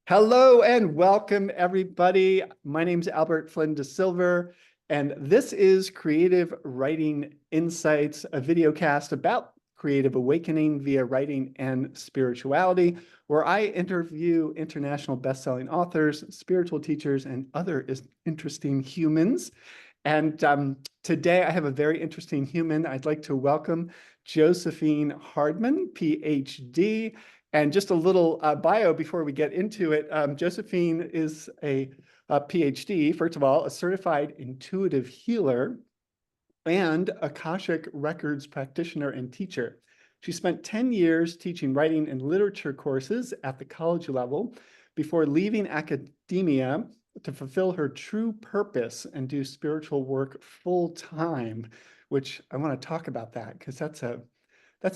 Hello and welcome, everybody. My name is Albert Flynn DeSilver, and this is Creative Writing Insights, a video cast about creative awakening via writing and spirituality, where I interview international best-selling authors, spiritual teachers, and other interesting humans. And today I have a very interesting human. I'd like to welcome Josephine Hardman, PhD. And just a little bio before we get into it. Josephine is a PhD, first of all, a certified intuitive healer and Akashic Records practitioner and teacher. She spent 10 years teaching writing and literature courses at the college level before leaving academia to fulfill her true purpose and do spiritual work full time, which I want to talk about that because that's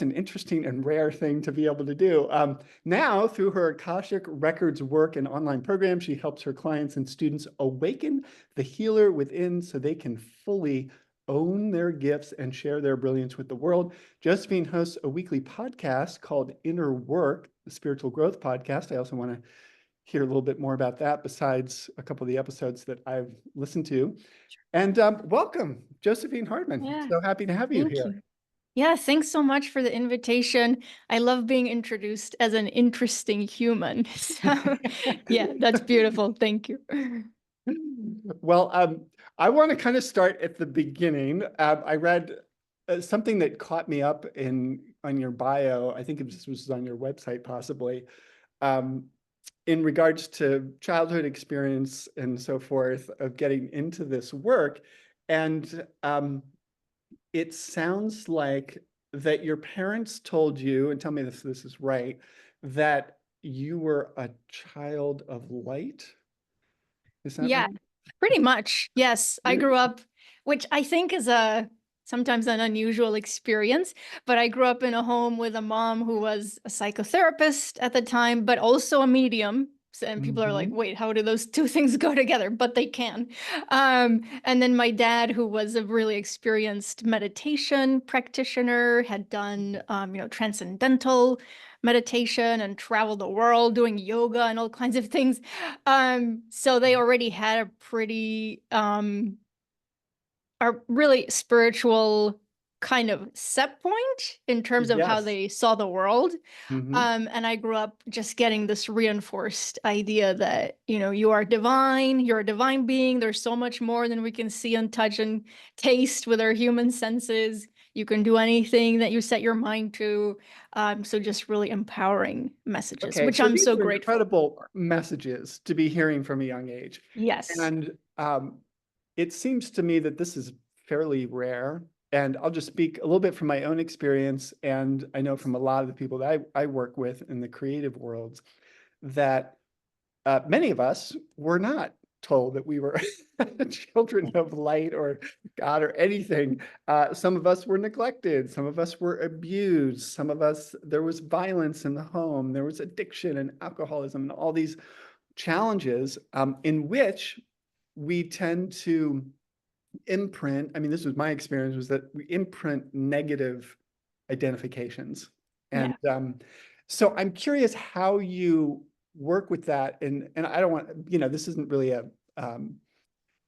an interesting and rare thing to be able to do. Now, through her Akashic Records work and online program, she helps her clients and students awaken the healer within so they can fully own their gifts and share their brilliance with the world. Josephine hosts a weekly podcast called Inner Work, the Spiritual Growth Podcast. I also want to hear a little bit more about that besides a couple of the episodes that I've listened to. And welcome, Josephine Hardman. Yeah, So happy to have you thank here. you. Yeah, thanks so much for the invitation. I love being introduced as an interesting human. So, yeah, that's beautiful. Thank you. Well, I want to kind of start at the beginning. I read something that caught me up on your bio. I think this was on your website, possibly, um, in regards to childhood experience and so forth of getting into this work. And it sounds like that your parents told you, and tell me if this is right, that you were a child of light. Is that Yeah, right? pretty much. Yes, I grew up, which I think is sometimes an unusual experience, but I grew up in a home with a mom who was a psychotherapist at the time, but also a medium. And people are like, Mhm. wait, how do those two things go together? But they can. And then my dad, who was a really experienced meditation practitioner, had done, transcendental meditation and traveled the world doing yoga and all kinds of things. So they already had a really spiritual kind of set point in terms of how Yes. they saw the world. Hmm. And I grew up just getting this reinforced idea that, you are divine, you're a divine being. There's so much more than we can see and touch and taste with our human senses. You can do anything that you set your mind to. So just really empowering messages, Okay, which so I'm these so are grateful incredible for. messages to be hearing from a young age. Yes. And it seems to me that this is fairly rare. And I'll just speak a little bit from my own experience. And I know from a lot of the people that I work with in the creative worlds that many of us were not told that we were children of light or God or anything. Some of us were neglected. Some of us were abused. Some of us, there was violence in the home. There was addiction and alcoholism and all these challenges in which we tend to imprint. I mean, this was my experience, was that we imprint negative identifications. And Yeah. so I'm curious how you work with that. And I don't want, this isn't really a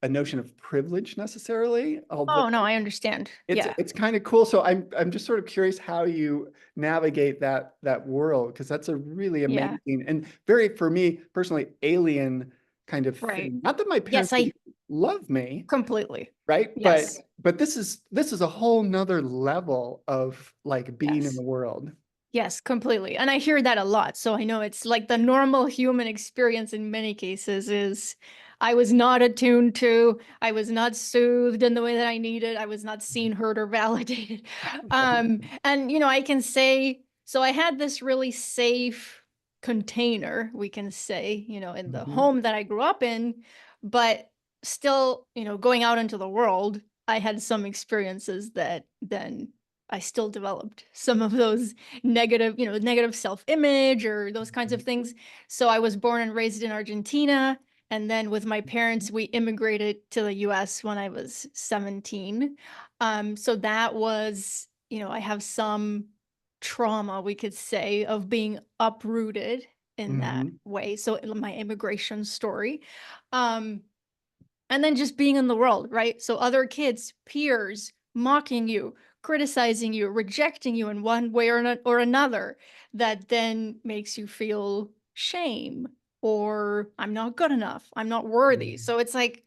notion of privilege necessarily, although Oh, no, I understand. it's Yeah. it's kind of cool. So I'm just sort of curious how you navigate that world, because that's a really Yeah. amazing and very, for me personally, alien kind of Right. thing. Not that my parents Yes, I didn't love me, completely. right? Yes. But this is a whole nother level of like being in Yes. the world. Yes, completely. And I hear that a lot. So I know it's like the normal human experience in many cases is I was not attuned to, I was not soothed in the way that I needed, I was not seen, heard, or validated. And I can say, so I had this really safe container, we can say, in the Mhm. home that I grew up in, but still, going out into the world, I had some experiences that then I still developed some of those negative self-image or those kinds of things. So I was born and raised in Argentina. And then with my parents, we immigrated to the US when I was 17. So that was, I have some trauma, we could say, of being uprooted in that Mhm. way. So my immigration story. Um, and then just being in the world, right? So other kids, peers, mocking you, criticizing you, rejecting you in one way or another, that then makes you feel shame or I'm not good enough, I'm not worthy. Mhm. So it's like,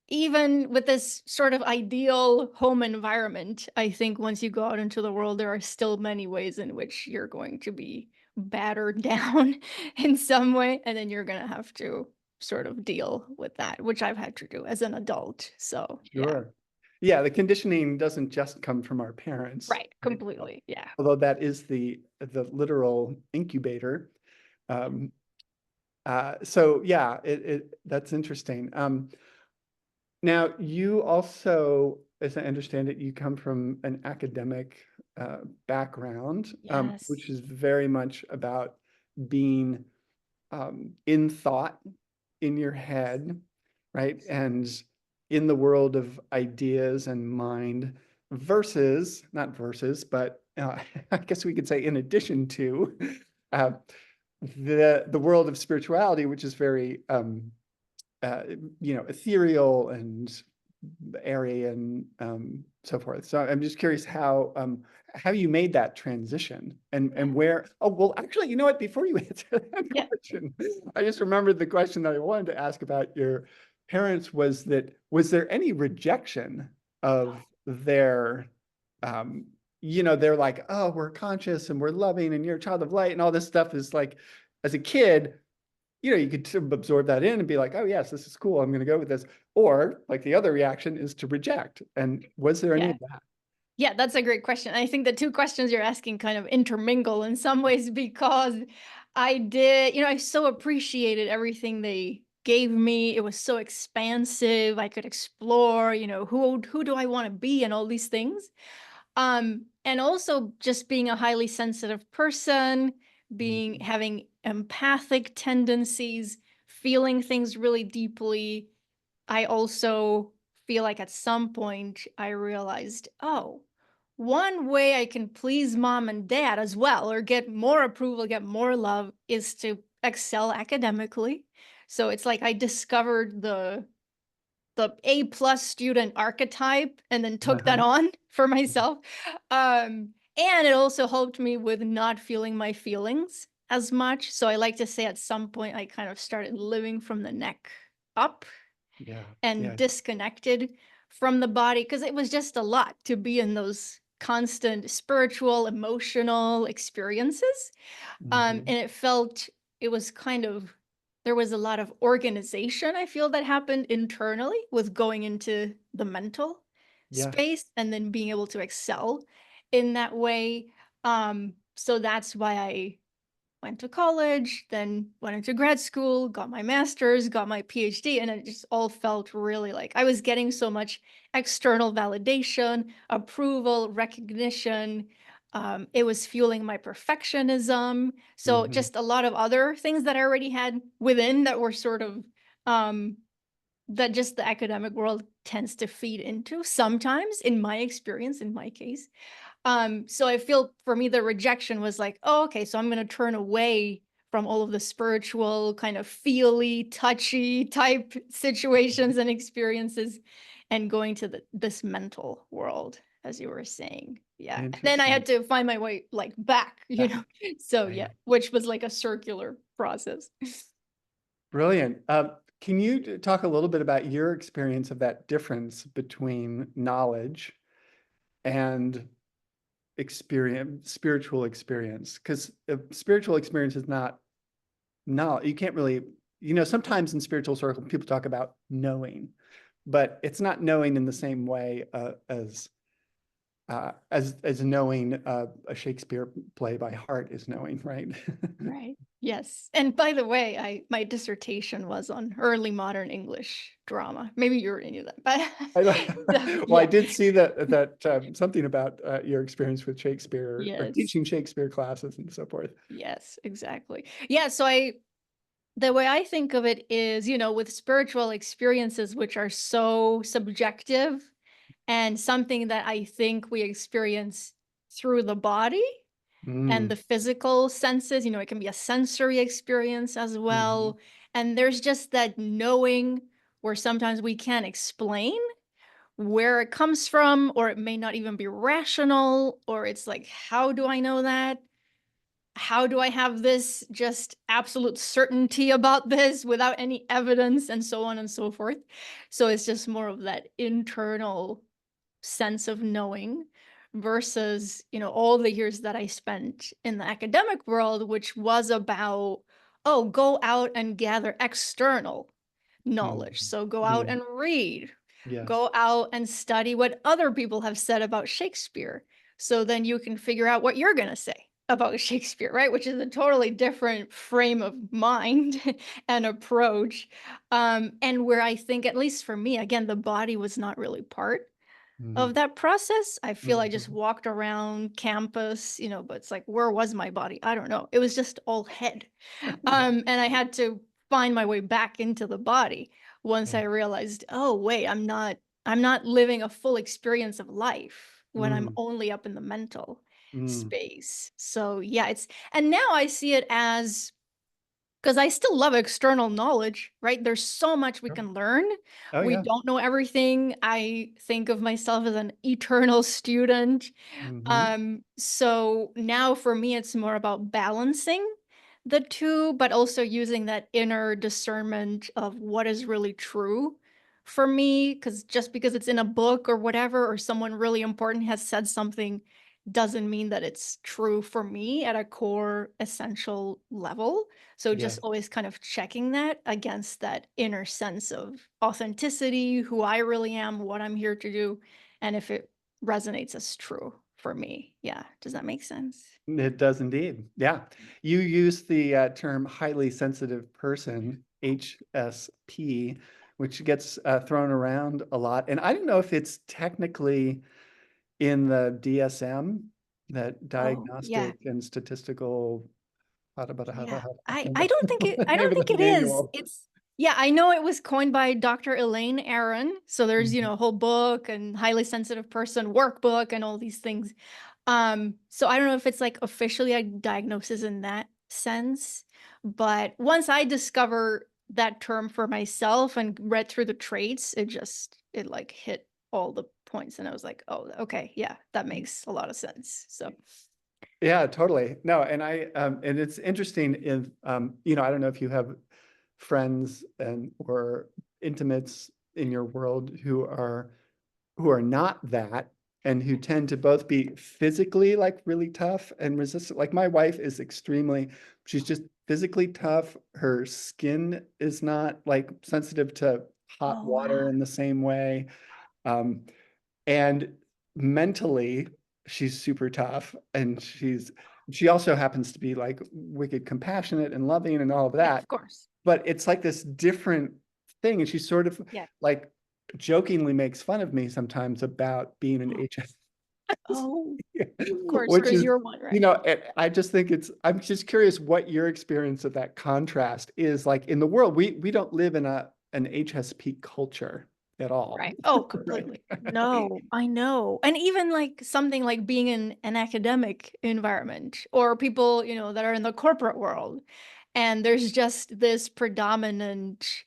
even with this sort of ideal home environment, I think once you go out into the world, there are still many ways in which you're going to be battered down in some way, and then you're going to have to sort of deal with that, which I've had to do as an adult. So, yeah. Sure. Yeah, the conditioning doesn't just come from our parents, Right. right? Completely. Yeah. Although that is the literal incubator. Um, so yeah, that's interesting. Now you also, as I understand it, you come from an academic background, Yes. which is very much about being in thought in your head, right? And in the world of ideas and mind versus, not versus, but I guess we could say in addition to uh, the world of spirituality, which is very uh, ethereal and airy and so forth. So I'm just curious how you made that transition Yeah. and where. Oh well, actually, you know what? Before you answer that Yeah. question, I just remembered the question that I wanted to ask about your parents was there any rejection of their they're like, oh, we're conscious and we're loving and you're a child of light and all this stuff is like as a kid you could sort of absorb that in and be like, oh, yes, this is cool. I'm going to go with this. Or like the other reaction is to reject. And was there any Yeah. of that? Yeah, that's a great question. I think the two questions you're asking kind of intermingle in some ways because I did, I so appreciated everything they gave me. It was so expansive. I could explore, who do I want to be and all these things. And also just being a highly sensitive person, being Mhm. having empathic tendencies, feeling things really deeply. I also feel like at some point I realized, oh, one way I can please mom and dad as well, or get more approval, get more love, is to excel academically. So it's like I discovered the A+ student archetype and then took that Uh-huh. on for myself. And it also helped me with not feeling my feelings as much. So I like to say at some point I kind of started living from the neck up Yeah. and Yeah. disconnected from the body because it was just a lot to be in those constant spiritual, emotional experiences. Hmm. And it was kind of, there was a lot of organization, I feel, that happened internally with going into the mental Yeah. space and then being able to excel in that way. So that's why I went to college, then went into grad school, got my master's, got my PhD, and it just all felt really like I was getting so much external validation, approval, recognition. It was fueling my perfectionism. So Hmm. just a lot of other things that I already had within that were sort of um, that just the academic world tends to feed into sometimes, in my experience, in my case. So I feel for me, the rejection was like, oh, okay, so I'm going to turn away from all of the spiritual kind of feely, touchy type situations and experiences and going to this mental world, as you were saying. Yeah. And then I Interesting. had to find my way like back, Back. So yeah, Right. which was like a circular process. Brilliant. Can you talk a little bit about your experience of that difference between knowledge and spiritual experience? Because spiritual experience is not knowledge. You can't really, sometimes in spiritual circles, people talk about knowing, but it's not knowing in the same way as knowing a Shakespeare play by heart is knowing, right? Right. Yes. And by the way, my dissertation was on early modern English drama. Maybe you already knew that, but so, Well, I yeah. did see that something about your experience with Shakespeare or Yes. teaching Shakespeare classes and so forth. Yes, exactly. Yeah, so the way I think of it is, with spiritual experiences which are so subjective and something that I think we experience through the body, and Mm, the physical senses. You know, it can be a sensory experience as mhm, well. And there's just that knowing where sometimes we can't explain where it comes from, or it may not even be rational, or it's like, how do I know that? How do I have this just absolute certainty about this without any evidence, and so on and so forth? So it's just more of that internal sense of knowing versus, all the years that I spent in the academic world, which was about, oh, go out and gather external mhm. knowledge. So go out Yeah, and read, yes. go out and study what other people have said about Shakespeare. So then you can figure out what you're going to say about Shakespeare, right? Which is a totally different frame of mind and approach. And where I think, at least for me, again, the body was not really part of Mhm, that process. I feel I just mhm. walked around campus, but it's like, where was my body? I don't know. It was just all head. Yeah, And I had to find my way back into the body once yeah. I realized, oh wait, I'm not living a full experience of life when I'm Mm, only up in the mental mm. space. So yeah, and now I see it as, because I still love external knowledge, right? There's so much we Sure. can learn. Oh, We yeah. don't know everything. I think of myself as an eternal student. Mhm. So now for me, it's more about balancing the two, but also using that inner discernment of what is really true for me. Because just because it's in a book or whatever, or someone really important has said something, doesn't mean that it's true for me at a core essential level. So Yeah. just always kind of checking that against that inner sense of authenticity, who I really am, what I'm here to do, and if it resonates as true for me. Yeah. Does that make sense? It does indeed. Yeah. You use the term highly sensitive person, HSP, which gets thrown around a lot. And I don't know if it's technically in the DSM, that Oh, yeah. diagnostic and statistical, Yeah. I I can't I remember don't think it the I name don't of think the it is. manual. It's Yeah, I know it was coined by Dr. Elaine Aron. So there's, Mhm. a whole book and highly sensitive person workbook and all these things. So I don't know if it's like officially a diagnosis in that sense, but once I discover that term for myself and read through the traits, it like hit all the points and I was like, "Oh, okay, yeah, that makes a lot of sense." So, Yeah, totally. No, and and it's interesting if I don't know if you have friends and or intimates in your world who are not that and who tend to both be physically like really tough and resistant. Like my wife is she's just physically tough. Her skin is not like sensitive to hot oh water wow. in the same way. Um, and mentally, she's super tough. And she also happens to be like wicked compassionate and loving and all of Yeah, that. of course. But it's like this different thing. And she sort of Yeah. like jokingly makes fun of me sometimes about being an HS, Oh, of course, which because is, you're one, right? I just think I'm just curious what your experience of that contrast is like in the world. We don't live in an HSP culture at all, Right. Oh, right? completely. No, I know. And even like something like being in an academic environment or people, that are in the corporate world. And there's just this predominant,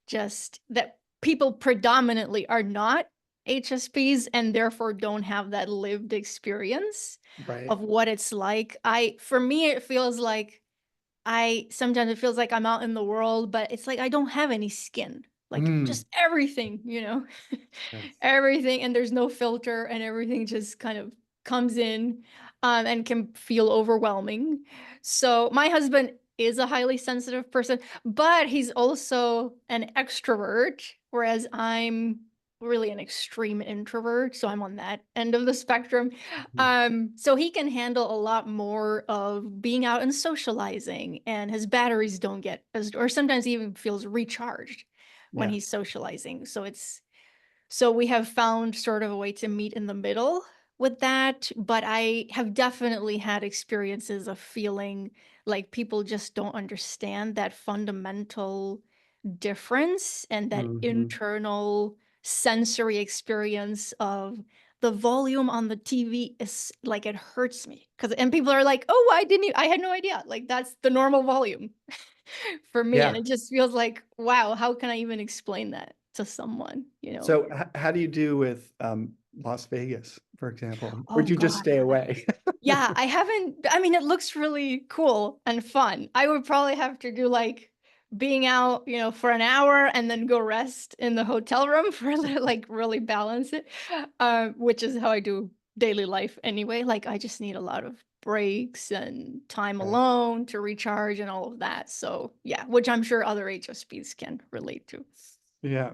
just that people predominantly are not HSPs and therefore don't have that lived experience Right. of what it's like. For me, it feels like sometimes it feels like I'm out in the world, but it's like I don't have any skin. Like Mm, just everything, yes. everything, and there's no filter, and everything just kind of comes in, and can feel overwhelming. So my husband is a highly sensitive person, but he's also an extrovert, whereas I'm really an extreme introvert. So I'm on that end of the spectrum. Mhm. So he can handle a lot more of being out and socializing, and his batteries don't get as, or sometimes he even feels recharged when Yeah. he's socializing. So we have found sort of a way to meet in the middle with that, but I have definitely had experiences of feeling like people just don't understand that fundamental difference and that Mhm. internal sensory experience of the volume on the TV is like, it hurts me. And people are like, oh, I had no idea. Like, that's the normal volume for me. And Yeah. it just feels like, wow, how can I even explain that to someone, you know? So how do you do with Las Vegas, for example? Or Oh do you just God. stay away? Yeah, I haven't, I mean, it looks really cool and fun. I would probably have to do like being out, for an hour and then go rest in the hotel room for a little, like really balance it, which is how I do daily life anyway. Like I just need a lot of breaks and time Right. alone to recharge and all of that. So yeah, which I'm sure other HSPs can relate to. Yeah.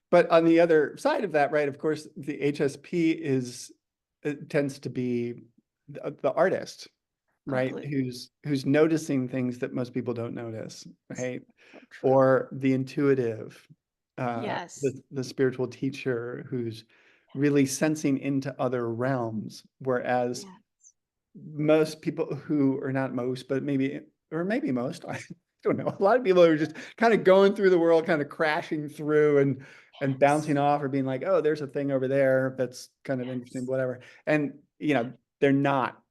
But on the other side of that, right, of course, the HSP it tends to be the artist, right? Completely. Who's noticing things that most people don't notice, right? So true. Or the intuitive, Yes. the spiritual teacher who's really sensing into other realms, whereas Yeah. most people who are not most, but maybe or maybe most, I don't know. A lot of people are just kind of going through the world, kind of crashing through and bouncing Yes. off or being like, oh, there's a thing over there that's kind of interesting, Yes. whatever. And they're not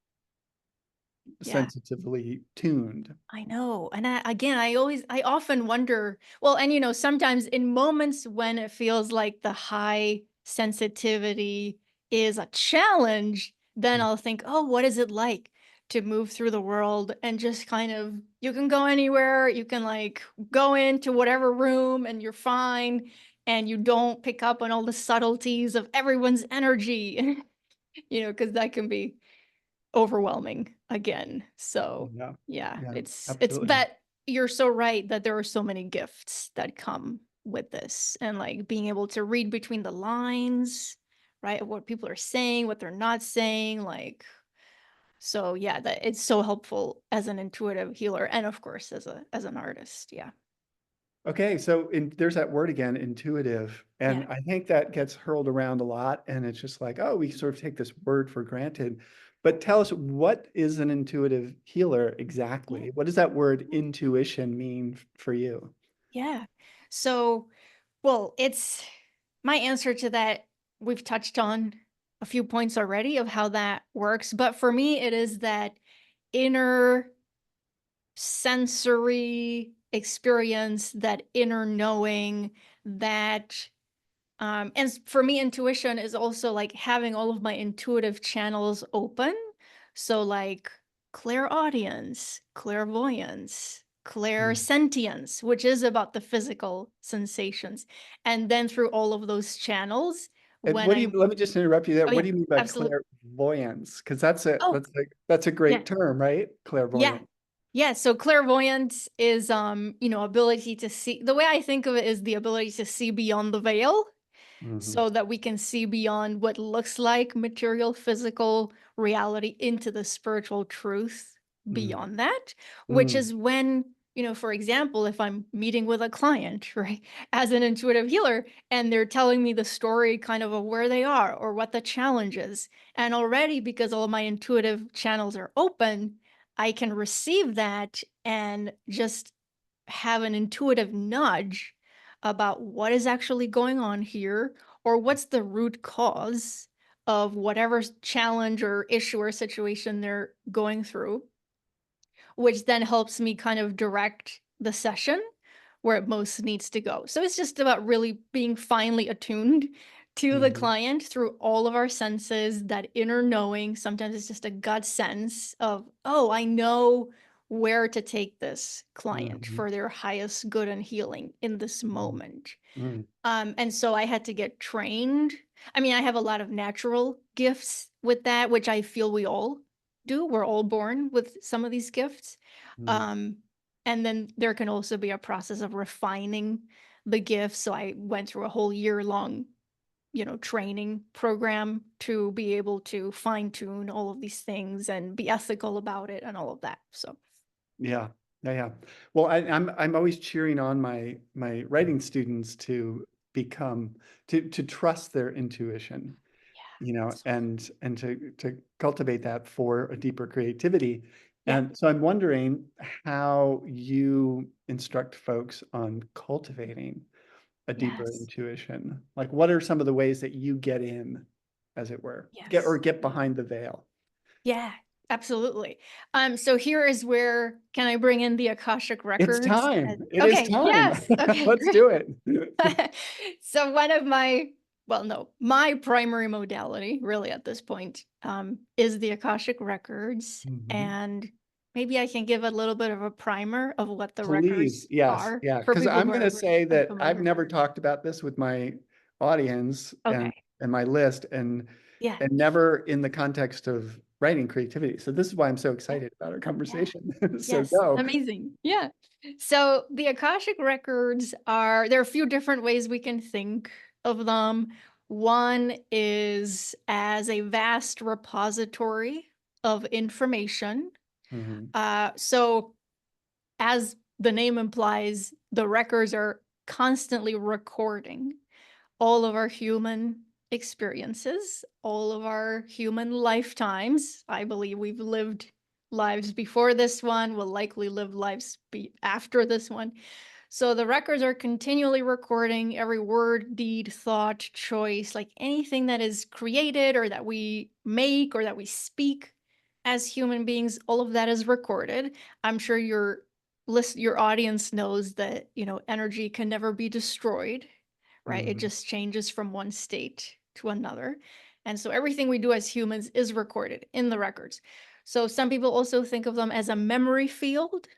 Yeah. sensitively tuned. I know. And I often wonder, well, and sometimes in moments when it feels like the high sensitivity is a challenge, then I'll think, oh, what is it like to move through the world and just kind of, you can go anywhere, you can like go into whatever room and you're fine. And you don't pick up on all the subtleties of everyone's energy, because that can be overwhelming again. So, Yeah, yeah, yeah, it's absolutely. that you're so right that there are so many gifts that come with this, and like being able to read between the lines, right? Of what people are saying, what they're not saying, like, so yeah, that it's so helpful as an intuitive healer and of course as an artist. Yeah. Okay, so there's that word again, intuitive. And Yeah. I think that gets hurled around a lot. And it's just like, oh, we sort of take this word for granted. But tell us, what is an intuitive healer Yeah. exactly? What does that word intuition mean for you? Yeah. So, well, it's my answer to that. We've touched on a few points already of how that works. But for me, it is that inner sensory experience, that inner knowing, that for me, intuition is also like having all of my intuitive channels open. So, like clairaudience, clairvoyance, Mm. clairsentience, which is about the physical sensations. And then through all of those channels, And when I'm, let me just interrupt you there. oh, What yeah, do you mean by absolutely. clairvoyance? Because Oh, that's a yeah. great term, right? Yeah. Clairvoyance. Yeah, so clairvoyance is ability to see. The way I think of it is the ability to see beyond the veil Hmm. so that we can see beyond what looks like material physical reality into the spiritual truth Mm. beyond that, which Mm. is when, for example, if I'm meeting with a client, right, as an intuitive healer, and they're telling me the story kind of where they are or what the challenge is, and already because all my intuitive channels are open, I can receive that and just have an intuitive nudge about what is actually going on here or what's the root cause of whatever challenge or issue or situation they're going through, which then helps me kind of direct the session where it most needs to go. So it's just about really being finely attuned to the Hmm. client through all of our senses, that inner knowing. Sometimes it's just a gut sense of, oh, I know where to take this client Hmm. for their highest good and healing in this Hmm. moment. Hmm. And so I had to get trained. I mean, I have a lot of natural gifts with that, which I feel we all do. We're all born with some of these gifts. Hmm. Um, and then there can also be a process of refining the gifts. So I went through a whole year long, training program to be able to fine tune all of these things and be ethical about it and all of that. So, Yeah, yeah, yeah. Well, I'm always cheering on my writing students to become to trust their intuition, yeah. So, and to cultivate that for a deeper creativity. yeah. And so I'm wondering how you instruct folks on cultivating a deeper Yes. intuition. Like, what are some of the ways that you get in as it were, Yes. get behind the veil. Yeah, absolutely. So here is where, can I bring in the Akashic It's Records? time. It is Okay, time. yes. Okay, Let's great. do it. So one of my, well, no, my primary modality really at this point is the Akashic Records. Mhm. And maybe I can give a little bit of a primer of what the Please, records yes, are yeah, for because people I'm who going to are say that I've unfamiliar. never talked about this with my audience Okay. and my list, Yeah. and never in the context of writing creativity. So this is why I'm so Yeah. excited about our Yeah. conversation. So Yes, go. amazing. Yeah. So the Akashic Records are, there are a few different ways we can think of them. One is as a vast repository of information. Mhm, So as the name implies, the records are constantly recording all of our human experiences, all of our human lifetimes. I believe we've lived lives before this one, will likely live lives after this one. So the records are continually recording every word, deed, thought, choice, like anything that is created or that we make or that we speak as human beings, all of that is recorded. I'm sure your audience knows that, energy can never be destroyed, right? It mhm. just changes from one state to another. And so everything we do as humans is recorded in the records. So some people also think of them as a memory field,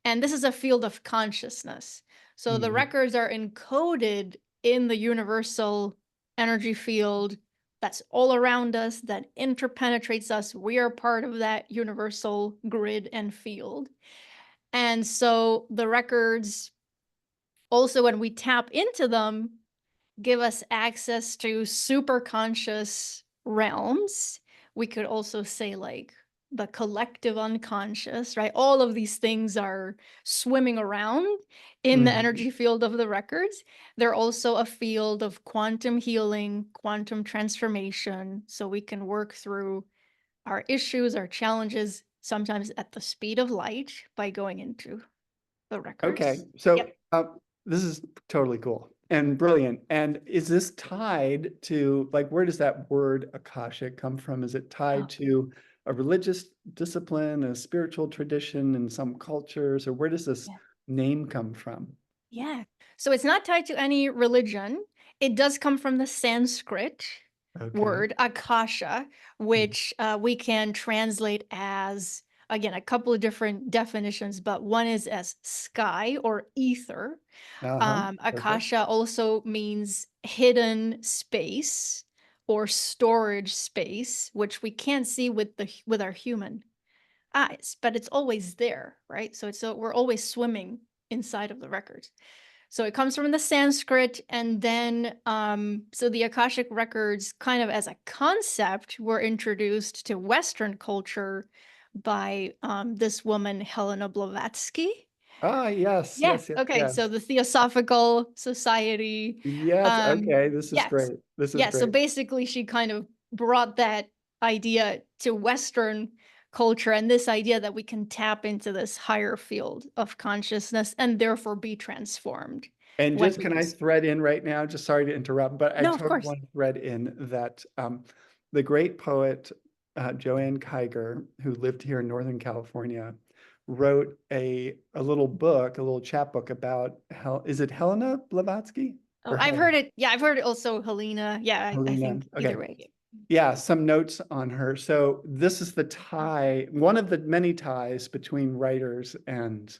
and this is a field of consciousness. So the Mhm. records are encoded in the universal energy field that's all around us, that interpenetrates us. We are part of that universal grid and field. And so the records, also, when we tap into them, give us access to super conscious realms. We could also say, like, the collective unconscious, right? All of these things are swimming around in the Mhm. energy field of the records. They're also a field of quantum healing, quantum transformation. So we can work through our issues, our challenges, sometimes at the speed of light by going into the Okay, records. so Yep. this is totally cool and brilliant. And is this tied to, like, where does that word Akashic come from? Is it tied Oh, to a religious discipline, a spiritual tradition in some cultures, or where does this yeah. name come from? Yeah. So it's not tied to any religion. It does come from the Sanskrit Okay. word akasha, which we can translate as, again, a couple of different definitions, but one is as sky or ether. Uh-huh. Okay. Akasha also means hidden space or storage space, which we can't see with our human eyes, but it's always there, right? So we're always swimming inside of the records. So it comes from the Sanskrit, and then so the Akashic records, kind of as a concept, were introduced to Western culture by this woman Helena Blavatsky. Ah, yes, Yeah. yes, yes, Okay. So yes. the Theosophical Society. Yes, okay, this is Yes. great. This is Yeah. So great. basically, she kind of brought that idea to Western culture, and this idea that we can tap into this higher field of consciousness and therefore be transformed And when just we can I just. thread in right now, just sorry to interrupt, but I No, of totally course. want to thread in that the great poet Joanne Kiger, who lived here in Northern California, wrote a little book, a little chapbook about is it Helena Blavatsky Oh, or I've Helena? heard it. Yeah, I've heard it also, Helena. Yeah, I Helena. think either Okay. way. Yeah, some notes on her. So this is the tie, one of the many ties between writers and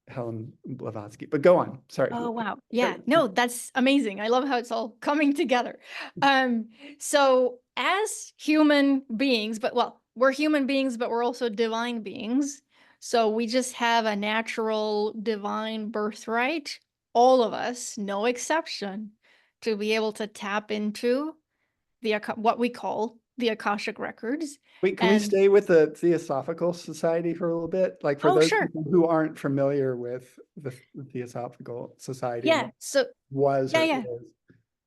Helen Blavatsky. But go on. Sorry. Oh, wow. Yeah. No, that's amazing. I love how it's all coming together. Um, so as human beings, but well, we're human beings, but we're also divine beings. So we just have a natural divine birthright, all of us, no exception, to be able to tap into what we call the Akashic records. Wait, can we And stay with the Theosophical Society for a little bit? Like for oh, those sure. people who aren't familiar with the Theosophical Society and Yeah. what So was yeah, or yeah. is.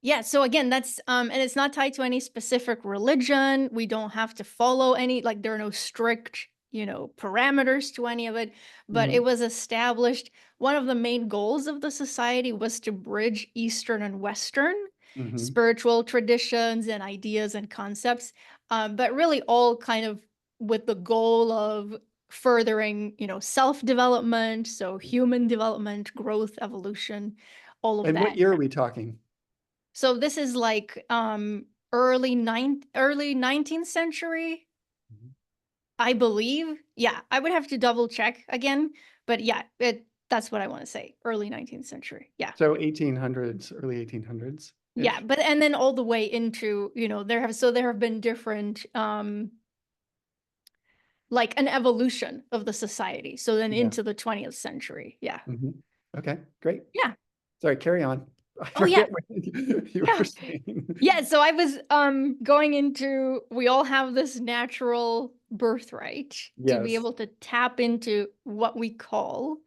Yeah, so again, that's and it's not tied to any specific religion. We don't have to follow any, like, there are no strict, parameters to any of it, but it Mhm. was established. One of the main goals of the society was to bridge Eastern and Western. Mhm. spiritual traditions and ideas and concepts, but really all kind of with the goal of furthering, self-development, so human development, growth, evolution, all of And what that. year are we talking? So this is like early 19th century, Mhm. I believe. Yeah, I would have to double check again, but yeah, that's what I want to say. Early 19th century. Yeah. So 1800s, early 1800s Yeah, ish. but and then all the way into, there have been different like an evolution of the society. So then Yeah. into the 20th century. Yeah. Mhm. Okay, great. Yeah. Sorry, carry on. I Oh yeah. forget what you were Yeah. saying. Yeah, so I was going into, we all have this natural birthright to be Yes. able to tap into what we call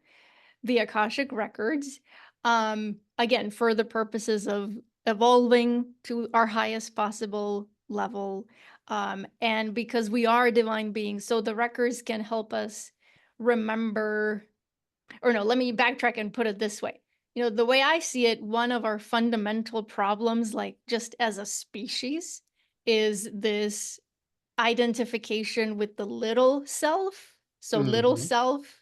the Akashic Records. Again, for the purposes of evolving to our highest possible level. And because we are divine beings, so the records can help us remember, or no, let me backtrack and put it this way. The way I see it, one of our fundamental problems, like just as a species, is this identification with the little self. So little Mhm. self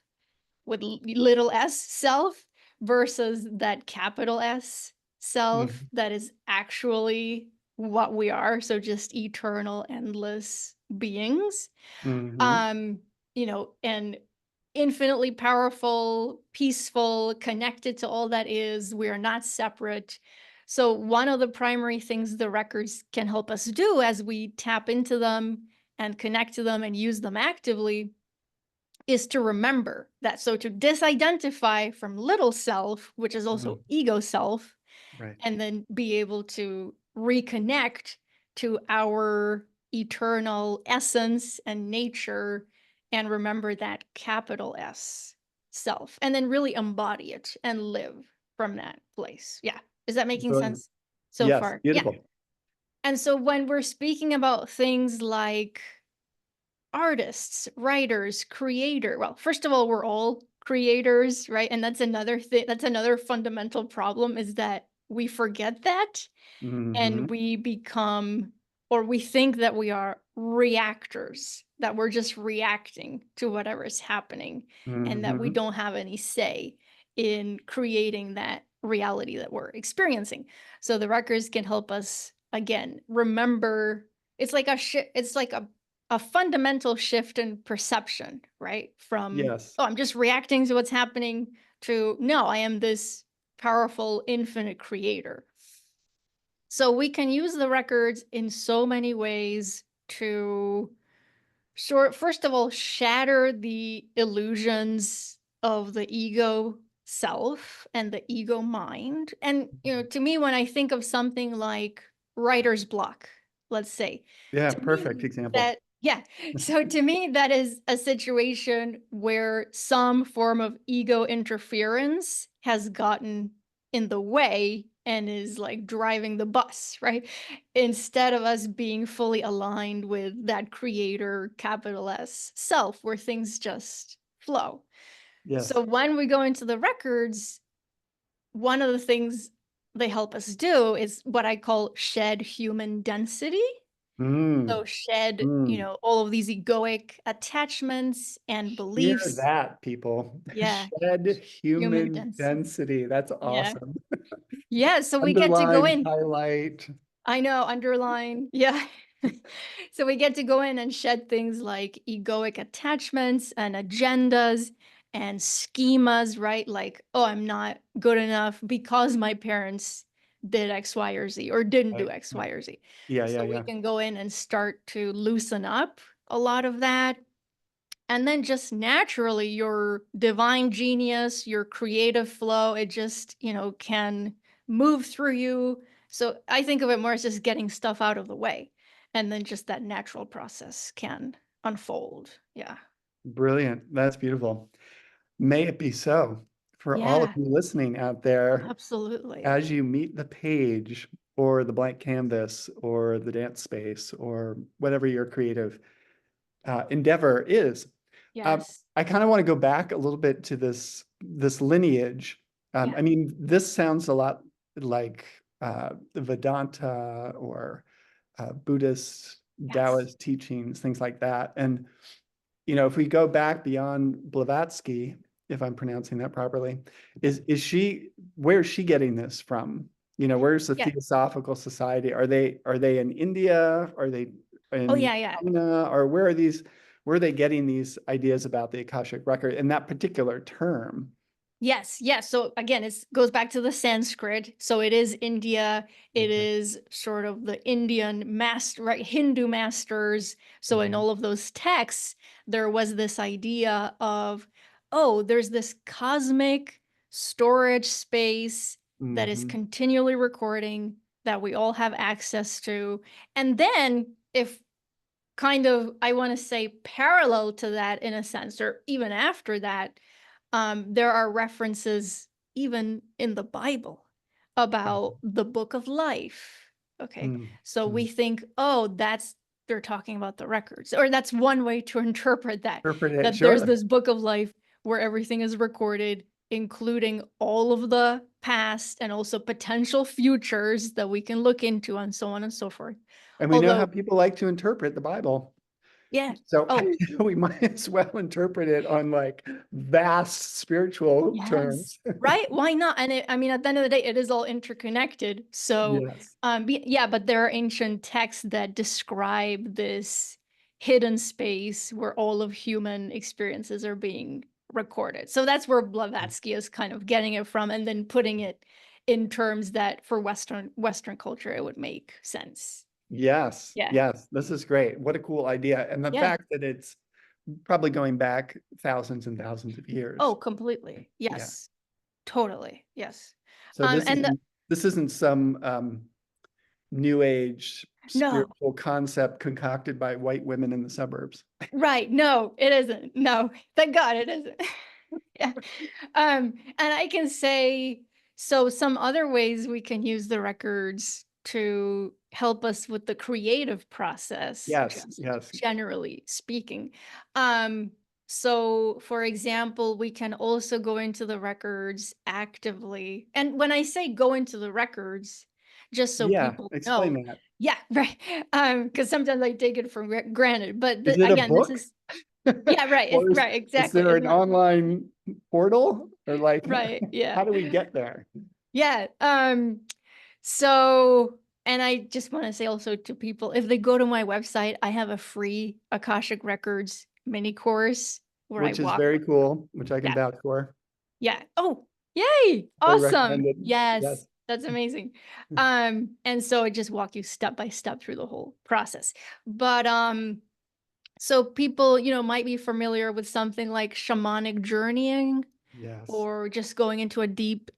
with little s self versus that capital S self Mhm. that is actually what we are. So just eternal, endless beings. Mhm. Um, and infinitely powerful, peaceful, connected to all that is. We are not separate. So one of the primary things the records can help us do as we tap into them and connect to them and use them actively is to remember that. So to disidentify from little self, which is also Mhm. ego self, Right. and then be able to reconnect to our eternal essence and nature and remember that capital S self and then really embody it and live from that place. Yeah. Is that making Brilliant. sense so Yes, far? Yeah. beautiful. And so when we're speaking about things like artists, writers, creator. Well, first of all, we're all creators, right? And that's another thing, that's another fundamental problem is that we forget that Mhm. and we become, or we think that we are reactors, that we're just reacting to whatever is happening and that we Mhm. don't have any say in creating that reality that we're experiencing. So the records can help us again remember. It's like a fundamental shift in perception, right? From, Yes. oh, I'm just reacting to what's happening to, no, I am this powerful infinite creator. So we can use the records in so many ways to first of all, shatter the illusions of the ego self and the ego mind. And, to me, when I think of something like writer's block, let's say, Yeah, to perfect me, example. that, yeah. So to me, that is a situation where some form of ego interference has gotten in the way and is like driving the bus, right? Instead of us being fully aligned with that creator, capital S self, where things just flow. So Yes. when we go into the records, one of the things they help us do is what I call shed human density. Mm. So shed, Mm. all of these egoic attachments and Hear beliefs. that, people. Yeah, Shed human human density. density. That's Yeah. awesome. Yeah, so we get to go Underline, in. highlight. I know, underline. Yeah. So we get to go in and shed things like egoic attachments and agendas and schemas, right? Like, oh, I'm not good enough because my parents did X, Y, or Z or didn't do Right. X, Y, Right. or Z. Yeah, yeah, So we yeah. can go in and start to loosen up a lot of that. And then just naturally, your divine genius, your creative flow, it just, can move through you. So I think of it more as just getting stuff out of the way. And then just that natural process can unfold. Yeah. Brilliant. That's beautiful. May it be so for all of Yeah, you listening out there absolutely. as you meet the page or the blank canvas or the dance space or whatever your creative endeavor is. Yes. I kind of want to go back a little bit to this lineage. Yeah. I mean, this sounds a lot like the Vedanta or Buddhist, Yes. Taoist teachings, things like that. And, you know, if we go back beyond Blavatsky, if I'm pronouncing that properly, is she, where is she getting this from? You know, where's the Yeah. Theosophical Society? Are they in India? Are they Oh, in yeah. China? Or where are they getting these ideas about the Akashic record and that particular term? Yes. So again, it goes back to the Sanskrit. So it is India. It Okay. is sort of the Indian master, right? Hindu masters. So in Mhm. all of those texts, there was this idea of, oh, there's this cosmic storage space that is Mhm. continually recording that we all have access to. And then if kind of, I want to say parallel to that in a sense, or even after that, there are references even in the Bible about the book of life. Okay. Mhm. So Mhm. we think, oh, they're talking about the records, or that's one way to interpret Interpret it, that there's sure. this book of life where everything is recorded, including all of the past and also potential futures that we can look into, and so on and so forth. And we know how Although, people like to interpret the Bible. yeah. So Oh, we might as well interpret it on like vast spiritual yes. terms. Right? Why not? And I mean, at the end of the day, it is all interconnected. So, Yes. yeah, but there are ancient texts that describe this hidden space where all of human experiences are being recorded. So that's where Blavatsky is kind of getting it from, and then putting it in terms that for Western culture it would make sense. Yes. Yeah. Yes. This is great. What a cool idea. And the Yeah. fact that it's probably going back thousands and thousands of Oh, years. completely. Yeah. Yes. Totally. Yes. So this And isn't some new age no. spiritual concept concocted by white women in the suburbs. Right. No, it isn't. No, thank God it isn't. Yeah. And I can say, so some other ways we can use the records to help us with the creative process, Yes. just Yes. generally speaking. Um, so for example, we can also go into the records actively. And when I say go into the records, just so Yeah. people know, Explain that. yeah, right. Because sometimes I take it for granted. But Is it a again, this book? is, yeah, right. Or Right, is exactly. there It's an not, online portal or like right. Yeah. how do we get there? Yeah. So, and I just want to say also to people, if they go to my website, I have a free Akashic Records mini course where I Which is walk. very cool, which I can Yeah. vouch for. Yeah. Oh, yay. Very Awesome. recommended. Yes. Yes. That's amazing. And so I just walk you step by step through the whole process. But so people, might be familiar with something like shamanic journeying, Yes. or just going into a deep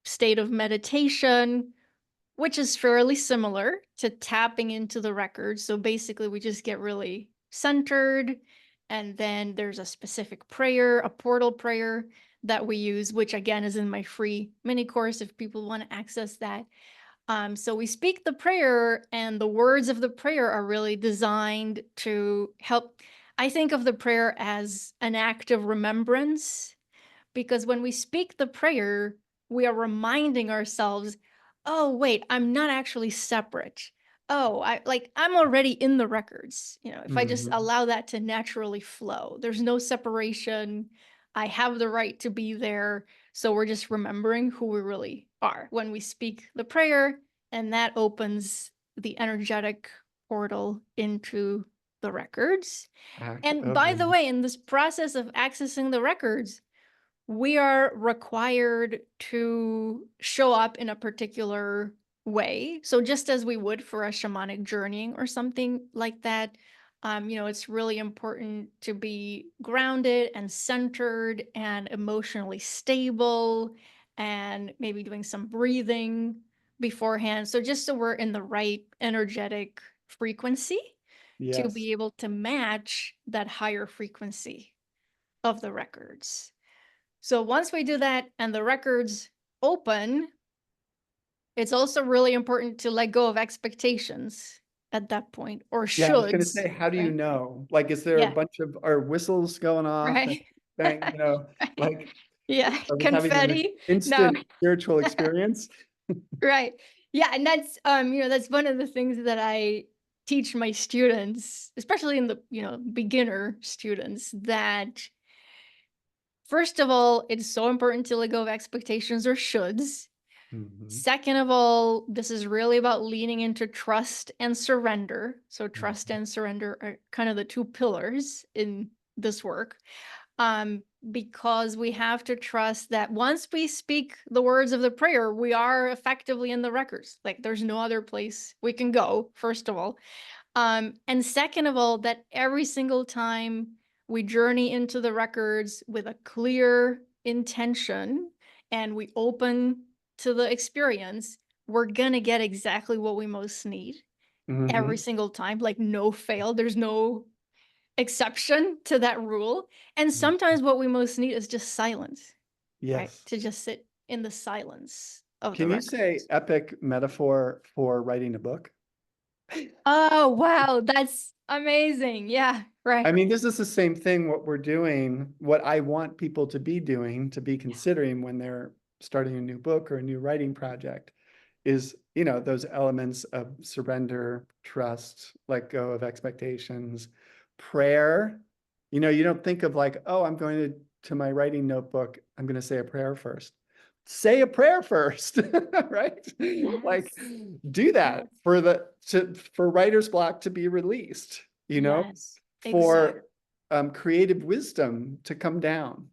state of meditation, which is fairly similar to tapping into the records. So basically, we just get really centered, and then there's a specific prayer, a portal prayer that we use, which again is in my free mini course if people want to access that. So we speak the prayer, and the words of the prayer are really designed to help. I think of the prayer as an act of remembrance, because when we speak the prayer, we are reminding ourselves, oh, wait, I'm not actually separate. Oh, I'm already in the records. If I just Mhm. allow that to naturally flow, there's no separation. I have the right to be there. So we're just remembering who we really are when we speak the prayer, and that opens the energetic portal into the records. Act And of by the rem- way, in this process of accessing the records, we are required to show up in a particular way. So just as we would for a shamanic journeying or something like that, it's really important to be grounded and centered and emotionally stable, and maybe doing some breathing beforehand. So just so we're in the right energetic frequency to Yes. be able to match that higher frequency of the records. So once we do that and the records open, it's also really important to let go of expectations at that point, or Yeah, I was gonna shoulds, say, how do you right? know? Like, is there a Yeah, bunch of are whistles going off and right. bang, Right. like Yeah, are we having an confetti. No, instant spiritual experience? right. Yeah, and that's that's one of the things that I teach my students, especially in the, beginner students, that first of all, it's so important to let go of expectations or shoulds. Mhm, Second of all, this is really about leaning into trust and surrender. So trust mhm, and surrender are kind of the two pillars in this work. Um, because we have to trust that once we speak the words of the prayer, we are effectively in the records. Like there's no other place we can go, first of all. And second of all, that every single time we journey into the records with a clear intention and we open to the experience, we're gonna get exactly what we most need every mhm, single time, like no fail. There's no exception to that rule. And mm. sometimes what we most need is just silence, right? Yes. To just sit in the silence of the Can you say records. epic metaphor for writing a book? Oh, wow. That's amazing. Yeah, I right. mean, this is the same thing what we're doing, what I want people to be doing, to be considering when they're starting a new book or a new writing project is, those elements of surrender, trust, let go of expectations, prayer. You don't think of like, oh, I'm going to my writing notebook, I'm going to say a prayer first. Say a prayer first, right? Like Yes. do that Yes. for writer's block to be released, Yes. for Exactly. creative wisdom to come down.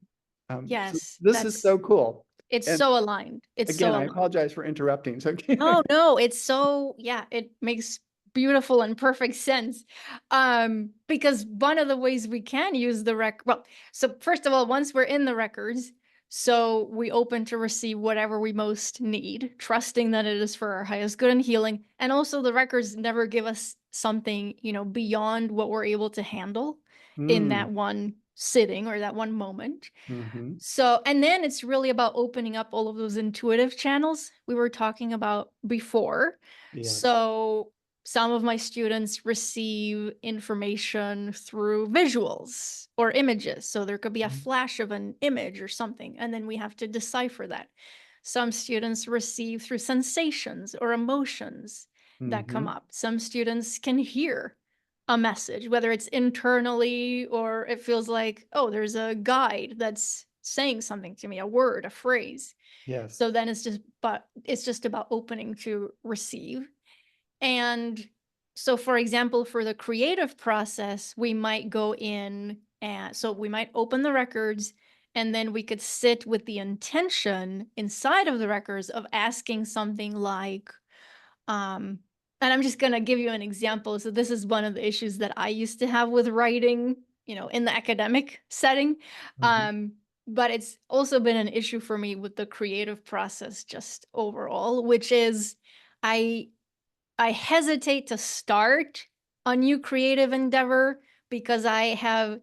So Yes. this is That's so cool. it's And so aligned. It's again, so I aligned. apologize for interrupting. So No, no, it's so yeah, it makes beautiful and perfect sense. Because one of the ways we can use the well, so first of all, once we're in the records, so we open to receive whatever we most need, trusting that it is for our highest good and healing. And also the records never give us something, beyond what we're able to handle in mm, that one sitting or that one moment. hmm, So, and then it's really about opening up all of those intuitive channels we were talking about before. yes. So, some of my students receive information through visuals or images. So, there could be a flash of an image or something, and then we have to decipher that. Some students receive through sensations or emotions that come Mm-hmm. up. Some students can hear a message, whether it's internally or it feels like, oh, there's a guide that's saying something to me, a word, a phrase. Yes. So then it's just about opening to receive. And so for example, for the creative process, we might go in and so we might open the records and then we could sit with the intention inside of the records of asking something like, um, and I'm just gonna give you an example. So this is one of the issues that I used to have with writing, in the academic setting. Mhm. Um, but it's also been an issue for me with the creative process just overall, which is I I hesitate to start a new creative endeavor because I have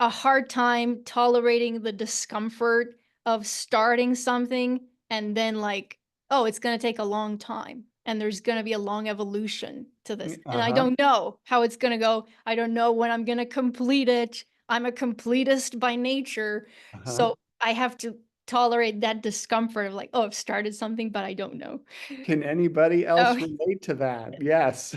a hard time tolerating the discomfort of starting something and then like, oh, it's going to take a long time and there's going to be a long evolution to this. And I Uh-huh. don't know how it's going to go. I don't know when I'm going to complete it. I'm a completist by nature. Uh-huh. So I have to tolerate that discomfort of like, oh, I've started something, but I don't know. Can anybody else Oh, relate to that? Yes.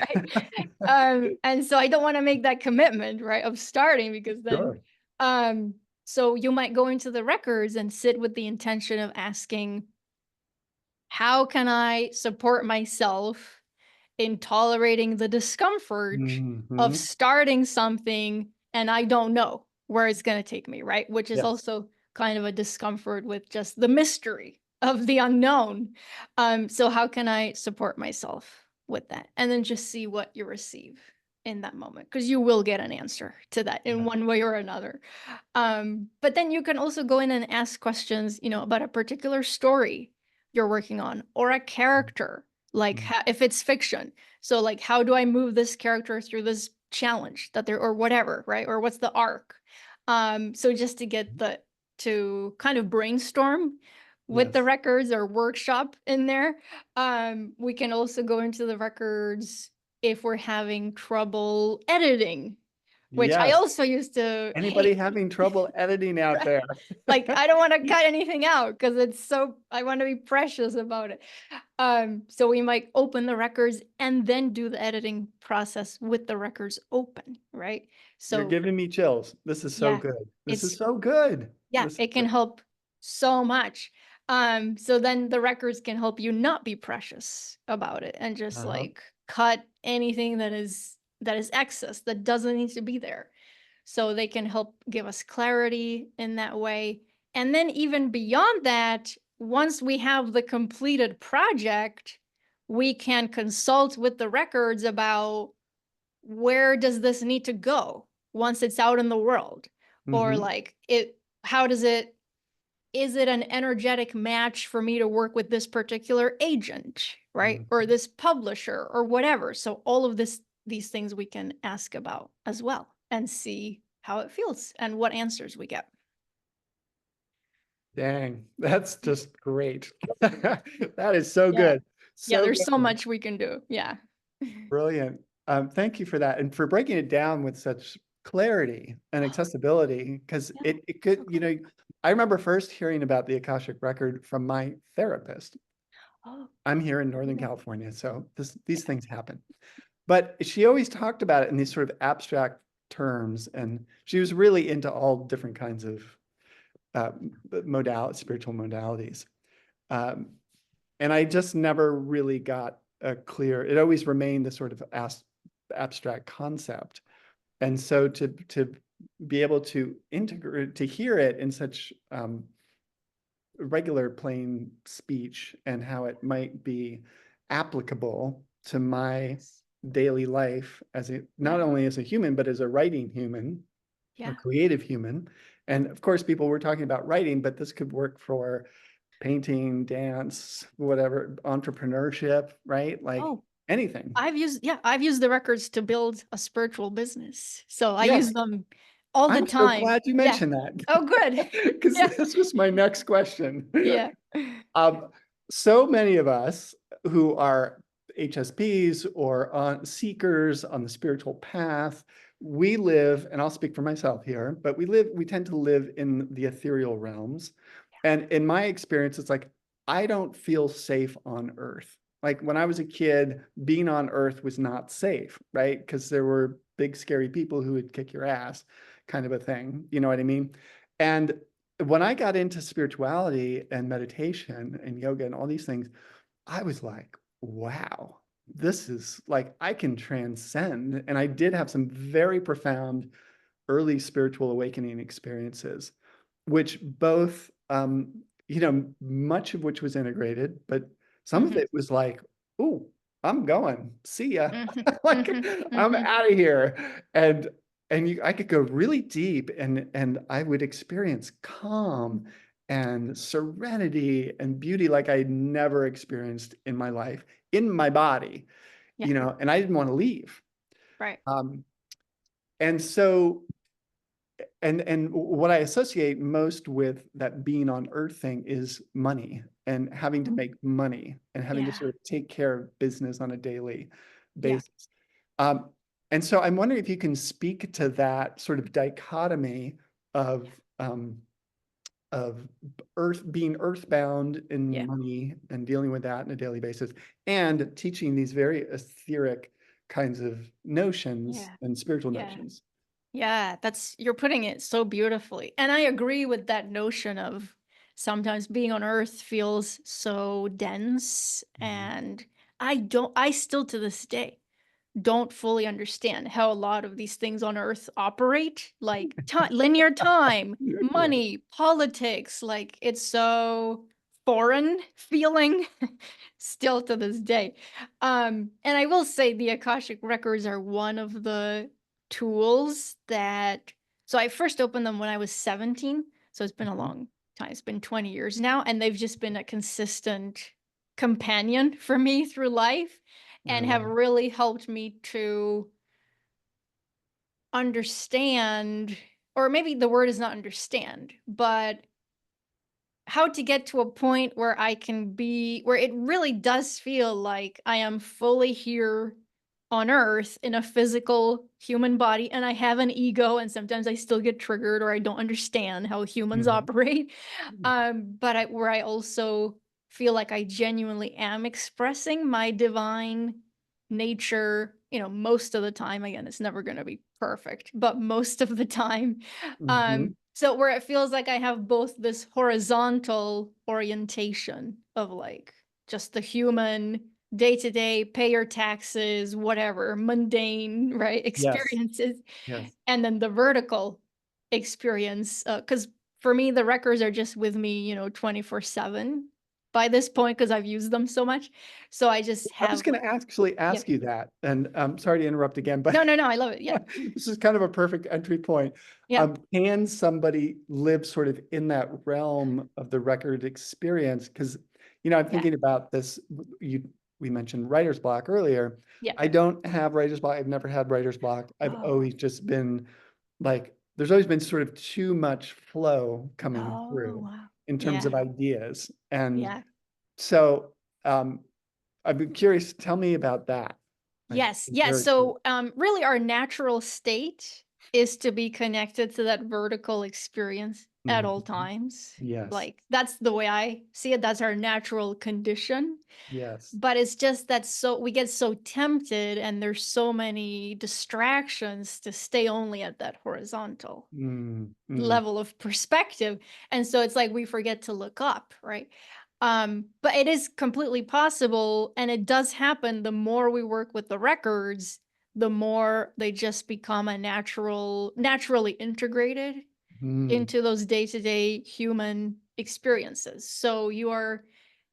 right. And so I don't want to make that commitment, right, of starting because then, Sure. um, so you might go into the records and sit with the intention of asking, how can I support myself in tolerating the discomfort of Hmm. starting something and I don't know where it's going to take me, right? Which is Yes. also kind of a discomfort with just the mystery of the unknown. So how can I support myself with that? And then just see what you receive in that moment because you will get an answer to that in Yeah. one way or another. But then you can also go in and ask questions, about a particular story you're working on or a character, like Mhm. if it's fiction. So like, how do I move this character through this challenge that they're, or whatever, right? Or what's the arc? So just to get to kind of brainstorm with the Yes. records or workshop in there. We can also go into the records if we're having trouble editing which I Yes. also used to Anybody hate. having trouble editing out Right. there? Like, I don't want to cut anything out because I want to be precious about it. So we might open the records and then do the editing process with the records open, right? You're So giving me chills. This is so yeah, good. This is it's so good. yeah, This is it can good. help so much. So then the records can help you not be precious about it and just Uh-huh. like cut anything that is excess that doesn't need to be there. So they can help give us clarity in that way. And then even beyond that, once we have the completed project, we can consult with the records about where does this need to go once it's out in the world? Or Mhm. like how does it is it an energetic match for me to work with this particular agent, right? Mhm. Or this publisher or whatever. So all of these things we can ask about as well and see how it feels and what answers we get. Dang, that's just great. That is so Yeah. good. Yeah, So there's so good. much we can do. Yeah. Brilliant. Thank you for that and for breaking it down with such clarity and Oh, accessibility because yeah. it So could, glad. I remember first hearing about the Akashic Record from my therapist. Oh, I'm here in Northern yeah. California, so these Yeah. things happen. But she always talked about it in these sort of abstract terms, and she was really into all different kinds of uh, spiritual modalities. Um, and I just never really got a clear. It always remained the sort of abstract concept, and so to be able to integrate to hear it in such regular plain speech and how it might be applicable to my Yes. daily life as not Yeah. only as a human but as a writing human, a Yeah. creative human. And of course people were talking about writing, but this could work for painting, dance, whatever, entrepreneurship, right? Like Oh, anything. I've used the records to build a spiritual business. So I Yes, use them all the I'm so time. glad you Yeah. mentioned that Oh, good. because Yeah. this was my next question. Yeah. Um, so many of us who are HSPs or on seekers on the spiritual path, we live, and I'll speak for myself here, but we tend to live in the ethereal realms. And in my experience, it's like, I don't feel safe on Earth. Like when I was a kid, being on Earth was not safe, right? Because there were big, scary people who would kick your ass, kind of a thing. You know what I mean? And when I got into spirituality and meditation and yoga and all these things, I was like, wow, this is like I can transcend. And I did have some very profound early spiritual awakening experiences, which both, much of which was integrated, but some of Mhm. it was like, "Ooh, I'm going. See ya." Mhm. Like Mhm. I'm Mhm. out of here. And I could go really deep, and I would experience calm and serenity and beauty like I'd never experienced in my life, in my body, Yeah. and I didn't want to leave. Right. Um, and so and what I associate most with that being on earth thing is money and having to make money and having to Yeah. sort of take care of business on a daily Yeah. basis. Um, and so I'm wondering if you can speak to that sort of dichotomy of of being earthbound in Yeah. money and dealing with that on a daily basis and teaching these very etheric kinds of notions Yeah. and spiritual Yeah. notions. Yeah, you're putting it so beautifully. And I agree with that notion of sometimes being on earth feels so dense Mhm. and I still to this day don't fully understand how a lot of these things on earth operate, like linear time, Yeah. money, politics, like it's so foreign feeling still to this day. And I will say the Akashic records are one of the tools that so I first opened them when I was 17, so it's been a Mhm. long time. It's been 20 years now and they've just been a consistent companion for me through life I and love have it. really helped me to understand, or maybe the word is not understand, but how to get to a point where I can be, where it really does feel like I am fully here on Earth in a physical human body, and I have an ego, and sometimes I still get triggered or I don't understand how humans Mhm. operate. But where I also feel like I genuinely am expressing my divine nature, most of the time. Again, it's never going to be perfect, but most of the time. Mhm. So where it feels like I have both this horizontal orientation of like just the human day to day, pay your taxes, whatever, mundane, right, Yes. experiences, Yes. and then the vertical experience. Because for me, the records are just with me, 24/7 by this point because I've used them so much. So I just I was have, going to actually yeah. ask you that, and sorry to interrupt again, but No, no, no, I love it. Yeah. this is kind of a perfect entry point. Yeah. Can somebody live sort of in that realm of the record experience? Because, I'm Yeah. thinking about this. We mentioned writer's block earlier. Yeah. I don't have writer's block. I've never had writer's block. I've Oh. always just been like, there's always been sort of too much flow coming Oh, through wow. in terms Yeah. of ideas. And Yeah. so, I'd be curious, tell me about that. Like, Yes. is Yes. there, So, really, our natural state is to be connected to that vertical experience at all Mhm. times. Yes, Like, that's the way I see it. That's our natural condition. yes. But it's just that we get so tempted, and there's so many distractions to stay only at that horizontal Mm, mm, level of perspective. And so it's like we forget to look up, right? But it is completely possible, and it does happen. The more we work with the records, the more they just become naturally integrated mm, into those day-to-day human experiences. So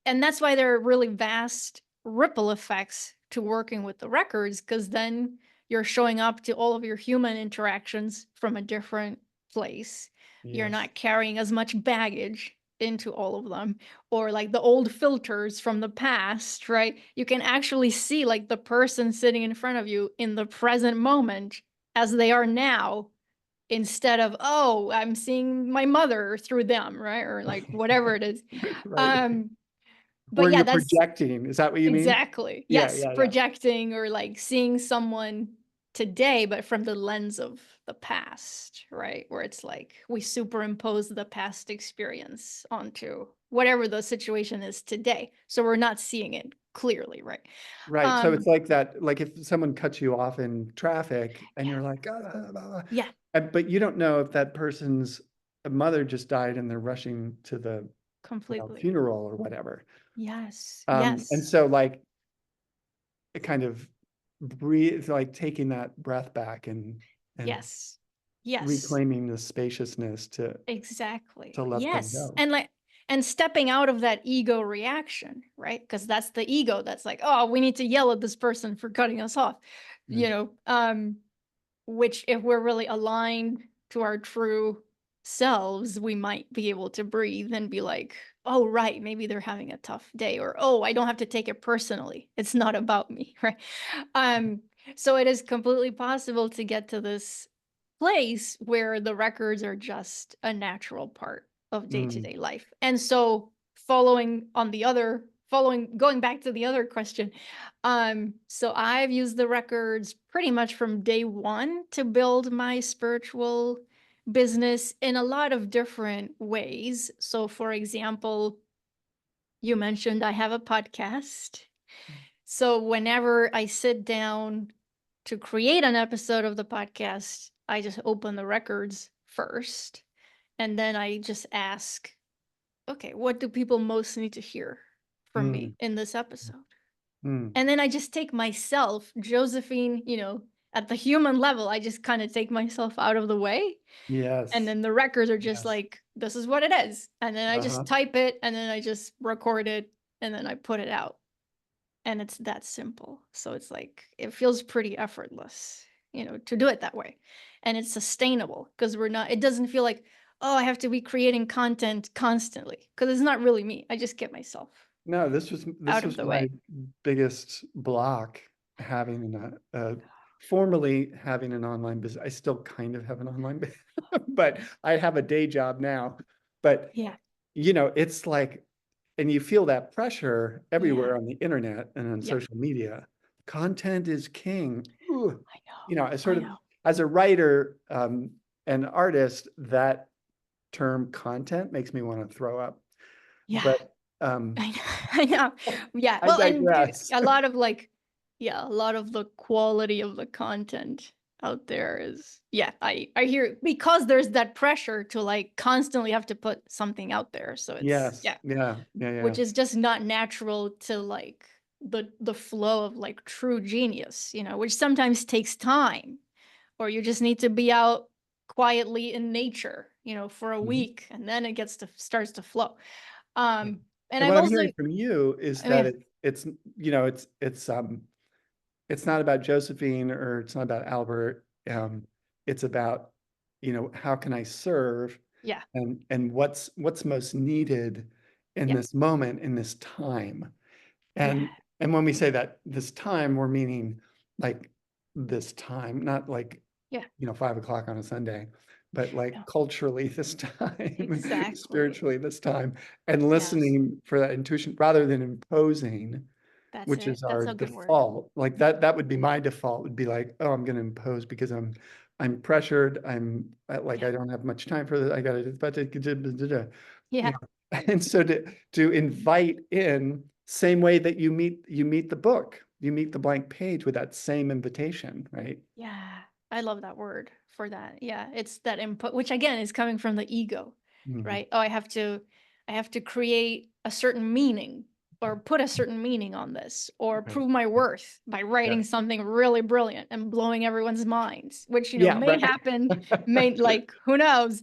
and that's why there are really vast ripple effects to working with the records, because then you're showing up to all of your human interactions from a different place. You're yes. not carrying as much baggage into all of them, or like the old filters from the past, right? You can actually see like the person sitting in front of you in the present moment as they are now, instead of, oh, I'm seeing my mother through them, right? Or like whatever it is. Right. Um, but Or yeah, you're that's projecting. Is that what you mean? exactly. Yeah, Yes, yeah, yeah. projecting or like seeing someone today, but from the lens of the past, right? Where it's like we superimpose the past experience onto whatever the situation is today. So we're not seeing it clearly, right? Right. So it's Um, like that, like if someone cuts you off in traffic and yeah, you're like, "Ah, blah, blah, blah," yeah, but you don't know if that person's mother just died and they're rushing to the, completely. funeral or whatever. Yes, And yes, so like it kind of breathe, like taking that breath back and yes, yes. reclaiming the spaciousness Exactly. to let them Yes. go. And stepping out of that ego reaction, right? Because that's the ego that's like, oh, we need to yell at this person for cutting us off. Yeah. Which if we're really aligned to our true selves, we might be able to breathe and be like, oh, right, maybe they're having a tough day, or oh, I don't have to take it personally. It's not about me, right? Um, so it is completely possible to get to this place where the records are just a natural part of Mm, day-to-day life. And so going back to the other question, so I've used the records pretty much from day one to build my spiritual business in a lot of different ways. So for example, you mentioned I have a podcast. So whenever I sit down to create an episode of the podcast, I just open the records first. And then I just ask, okay, what do people most need to hear from mm, me in this episode? mm. And then I just take myself, Josephine, at the human level, I just kind of take myself out of the way. And Yes. then the records are just Yes. like, this is what it is. And then I just Uh-huh. type it, and then I just record it, and then I put it out. And it's that simple. So it's like, it feels pretty effortless, to do it that way. And it's sustainable because it doesn't feel like, oh, I have to be creating content constantly, because it's not really me. I just get myself No, this out of was the my way. biggest block having formerly having an online business. I still kind of have an online business, but I have a day job now. But Yeah. it's like, and you feel that pressure Yeah. everywhere on the internet and on Yep. social media. content is king. Ooh. I know. You know, as I sort of know. as a writer, and artist, that term content makes me want to throw up. Yeah. But um, I know. I know. Yeah. I Well, and digress. a lot of like, yeah, a lot of the quality of the content out there is, yeah, I hear because there's that pressure to like constantly have to put something out there. So it's, Yes. yeah, Yeah. Yeah. Yeah. which is just not natural to like the flow of like true genius, which sometimes takes time, or you just need to be out quietly in nature, for a Mhm. week, and then it starts to flow. Yeah. And And I've what I'm also, hearing from you is I that mean, it's you know it's not about Josephine or it's not about Albert. It's about, how can I serve, yeah, and what's most needed in yeah, this moment, in this time. yeah, And when we say that this time, we're meaning like this time, not like, yeah, 5 o'clock on a Sunday, but like no, culturally this time, exactly. spiritually this time, and Yes, listening for that intuition rather than imposing, that's which it. is our That's a good word. default. Like that would be my default, would be like, oh, I'm going to impose because I'm pressured. Like, Yeah, I don't have much time for this. I got to, you yeah, know. And so to invite in, same way that you meet the book, you meet the blank page with that same invitation, right? yeah. I love that word for that. Yeah, it's that input, which again is coming from the ego, Mhm. right? Oh, I have to create a certain meaning or put a certain meaning on this or Right. prove my worth by writing Yes. something really brilliant and blowing everyone's minds, which, Yeah, may right. happen, may like, who knows?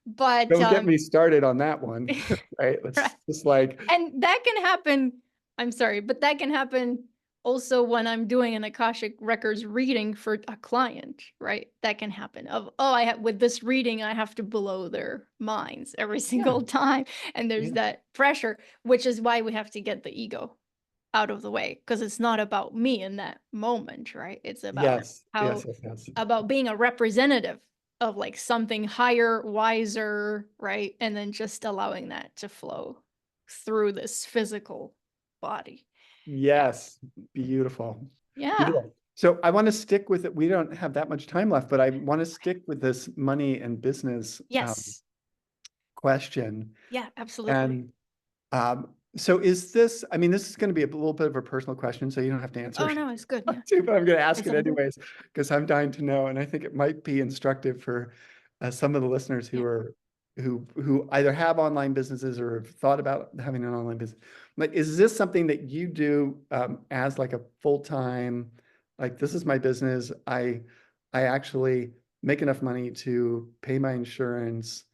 But Don't get me started on that one, right? right. Let's just like, And that can happen, I'm sorry, but that can happen also when I'm doing an Akashic Records reading for a client, right? That can happen of, oh, with this reading, I have to blow their minds every yeah, single time. And there's yeah. that pressure, which is why we have to get the ego out of the way, because it's not about me in that moment, right? It's about Yes, yes, how, yes, yes. about being a representative of like something higher, wiser, right? And then just allowing that to flow through this physical body. Yeah. Yes, beautiful. Yeah. Beautiful. So I want to stick with it. We don't have that much time left, but I want to stick with this money and business Yes. question. Yeah, absolutely. And so is this, I mean, this is going to be a little bit of a personal question, so you don't have to answer Oh, no, it's good. Yeah. too, but I'm going to ask It's it all good. anyways, because I'm dying to know, and I think it might be instructive for some of the listeners Yeah. who either have online businesses or have thought about having an online business. Like, is this something that you do as like a full-time, like this is my business. I actually make enough money to pay my insurance,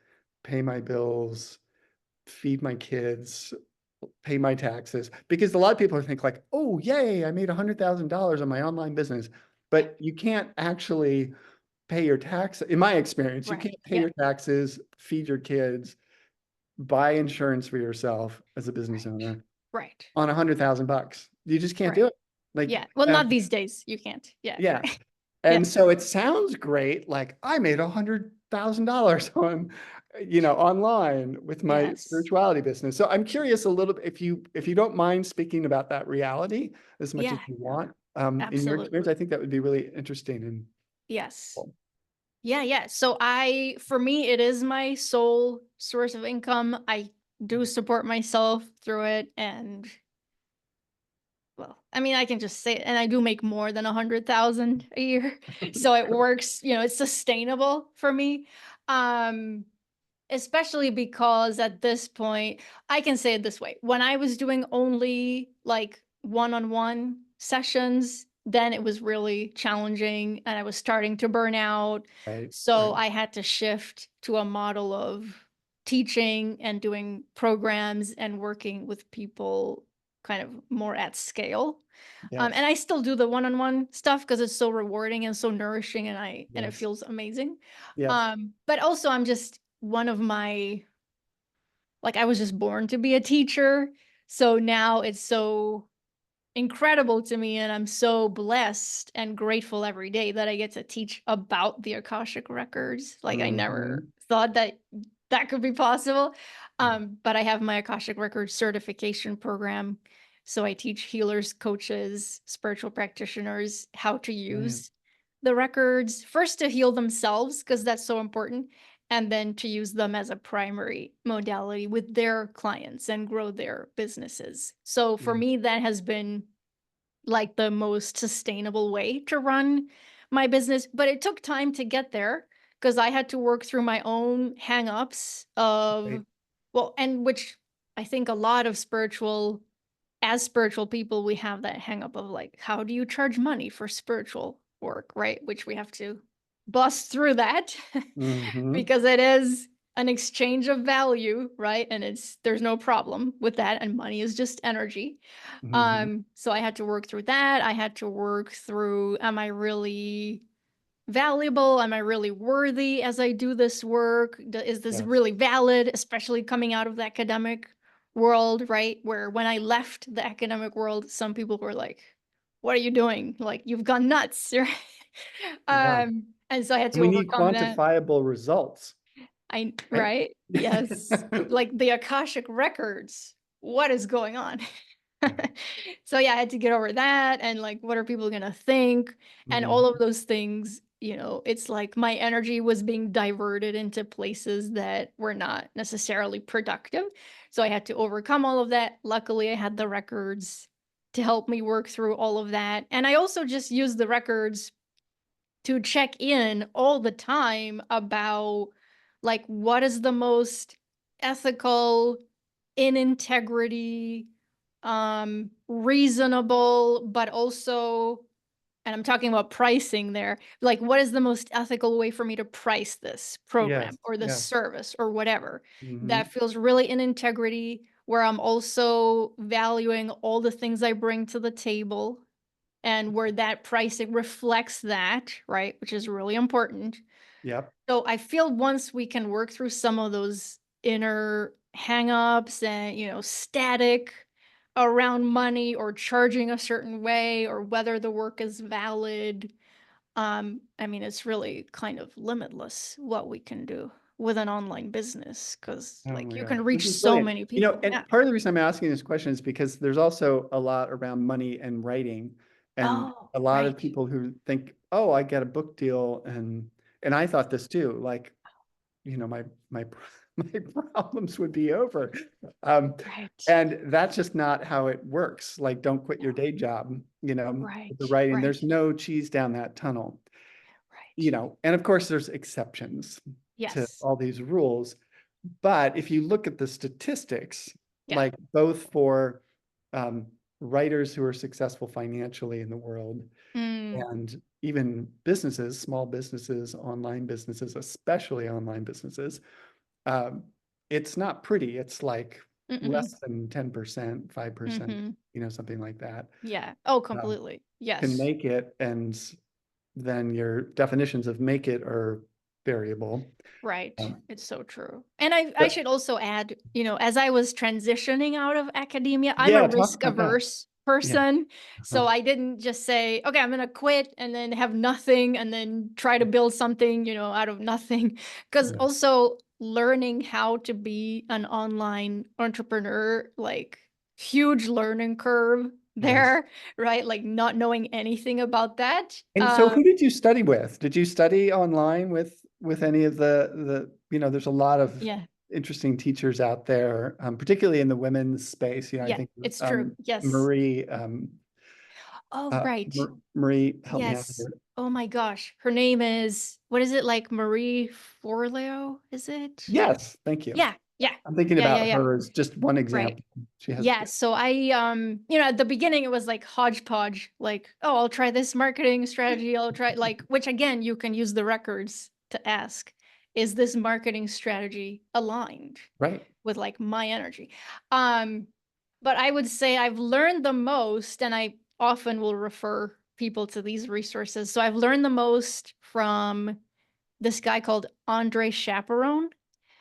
pay my bills, feed my kids, pay my taxes, because a lot of people think like, oh, yay, I made $100,000 on my online business, Yeah. but you can't actually pay your tax. In my experience, you Right. can't pay Yeah. your taxes, feed your kids, buy insurance for yourself as a business Right. owner Right. on $100,000. You just can't do Right. it. Like, Yeah. Well, not these days. You can't. Yeah. yeah. Right. Yeah. And so it sounds great. Like I made $100,000 on, online with my Yes. spirituality business. So I'm curious a little bit if you don't mind speaking about that reality as much as Yeah. you No, want, in your experience. absolutely. I think that would be really interesting and Yes. cool. Yeah, yeah. So for me, it is my sole source of income. I do support myself through it. And well, I mean, I can just say it, and I do make more than 100,000 a year. So it works, it's sustainable for me. Um, Especially because at this point, I can say it this way. When I was doing only like one-on-one sessions, then it was really challenging and I was starting to burn out. Right, So right. I had to shift to a model of teaching and doing programs and working with people kind of more at scale. And Yes, I still do the one-on-one stuff because it's so rewarding and so nourishing, and it yes, feels amazing. yes, But also I'm just one of my, like, I was just born to be a teacher. So now it's so incredible to me, and I'm so blessed and grateful every day that I get to teach about the Akashic Records. Like, I never mhm, thought that that could be possible. But I have my Akashic Records certification program, So I teach healers, coaches, spiritual practitioners how to Right. use the records first to heal themselves, because that's so important, and then to use them as a primary modality with their clients and grow their businesses. So for Yeah. me, that has been like the most sustainable way to run my business, but it took time to get there because I had to work through my own hangups Right. of, well, and which I think a lot of as spiritual people, we have that hang up of like, how do you charge money for spiritual work, right? Which we have to bust through that Mm-hmm. because it is an exchange of value, right? And there's no problem with that. And money is just energy. Mm-hmm. So I had to work through that. I had to work through, am I really valuable? Am I really worthy as I do this work? Is this Yes. really valid, especially coming out of the academic world, right? Where when I left the academic world, some people were like, what are you doing? Like, you've gone nuts, right? Yeah. And so I had And to we need overcome that. quantifiable results, right? Right? Yes. Like the Akashic Records. What is going on? Yeah. So yeah, I had to get over that and like what are people gonna think? And Mhm. all of those things, it's like my energy was being diverted into places that were not necessarily productive. So I had to overcome all of that. Luckily, I had the records to help me work through all of that. And I also just used the records to check in all the time about like what is the most ethical, in integrity, reasonable, but also, and I'm talking about pricing there, like what is the most ethical way for me to price this Yes. program or this Yes. service or whatever Hmm. that feels really in integrity, where I'm also valuing all the things I bring to the table and where that pricing reflects that, right? Which is really important. Yep. So I feel once we can work through some of those inner hangups and, static around money or charging a certain way or whether the work is valid, I mean, it's really kind of limitless what we can do with an online business because Oh like my you gosh, can this reach is so brilliant. many You know, people. Yeah. and part of the reason I'm asking this question is because there's also a lot around money and writing, and Oh, a lot of right. people who think, "Oh, I get a book deal," and I thought this too. Like, my my problems would be over. Um, Right. and that's just not how it works. Like, don't quit your day job, with the Right. writing. Right. There's no cheese down that tunnel, Right. and of course there's exceptions to Yes. all these rules. But if you look at the statistics, Yeah. like both for um, writers who are successful financially in the world Mm. and even businesses, small businesses, online businesses, especially online businesses, um, it's not pretty. It's like Mm-mm. less than 10%, 5%, Mhm. something like that, Yeah. Oh, um, completely. can Yes. make it. And then your definitions of make it are variable. Right. Um, It's so true. And I but should also add, as I was transitioning out of academia, I'm a yeah, talk risk about that. averse Yeah. person. Uh-huh. So I didn't just say, okay, I'm going to quit and then have nothing and then try to build something, out of nothing. Because Yeah. also learning how to be an online entrepreneur, like huge learning curve Yes. there, right? Like not knowing anything about that. And so who did you study with? Did you study online with any of there's a lot of Yeah. interesting teachers out there, particularly in the women's space. I Yeah, think it's true. Yes. Marie, Oh, right. Marie, help me out Yes. here. Oh my gosh. Her name is, what is it, like Marie Forleo, is it? Yes, thank you. Yeah. Yeah. I'm thinking Yeah. Yeah. about Yeah. her as just one Right. example. She has, Yeah. So at the beginning it was like hodgepodge, like, oh, I'll try this marketing strategy. I'll try like, which again, you can use the records to ask, is this marketing strategy aligned right. with like my energy? Um, but I would say I've learned the most, and I often will refer people to these resources. So I've learned the most from this guy called Andre Chaperone.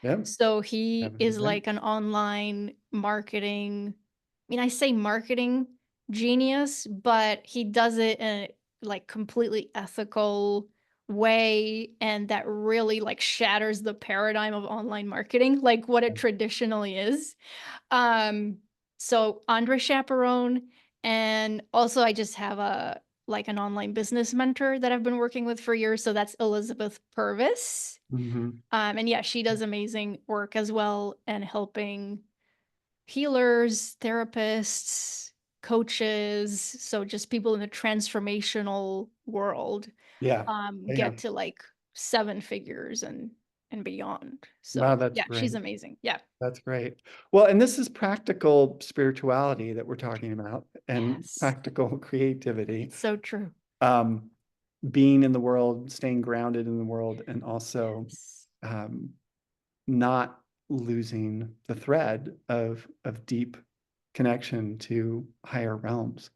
Yeah. So he Haven't heard is that. like an online marketing, I mean, I say marketing genius, but he does it in a like completely ethical way and that really like shatters the paradigm of online marketing, like what it traditionally is. Um, So Andre Chaperone, and also I just have an online business mentor that I've been working with for years. So that's Elizabeth Purvis. Mhm. And yeah, she does amazing work as well and helping healers, therapists, coaches, so just people in the transformational world Yeah. Yeah. get to like seven figures and beyond. Wow, So that's yeah, she's great. amazing. Yeah. That's great. Well, and this is practical spirituality that we're talking about and Yes. practical creativity. It's so true. Um, Being in the world, staying grounded in the world, and also Yes. um, not losing the thread of deep connection to higher realms.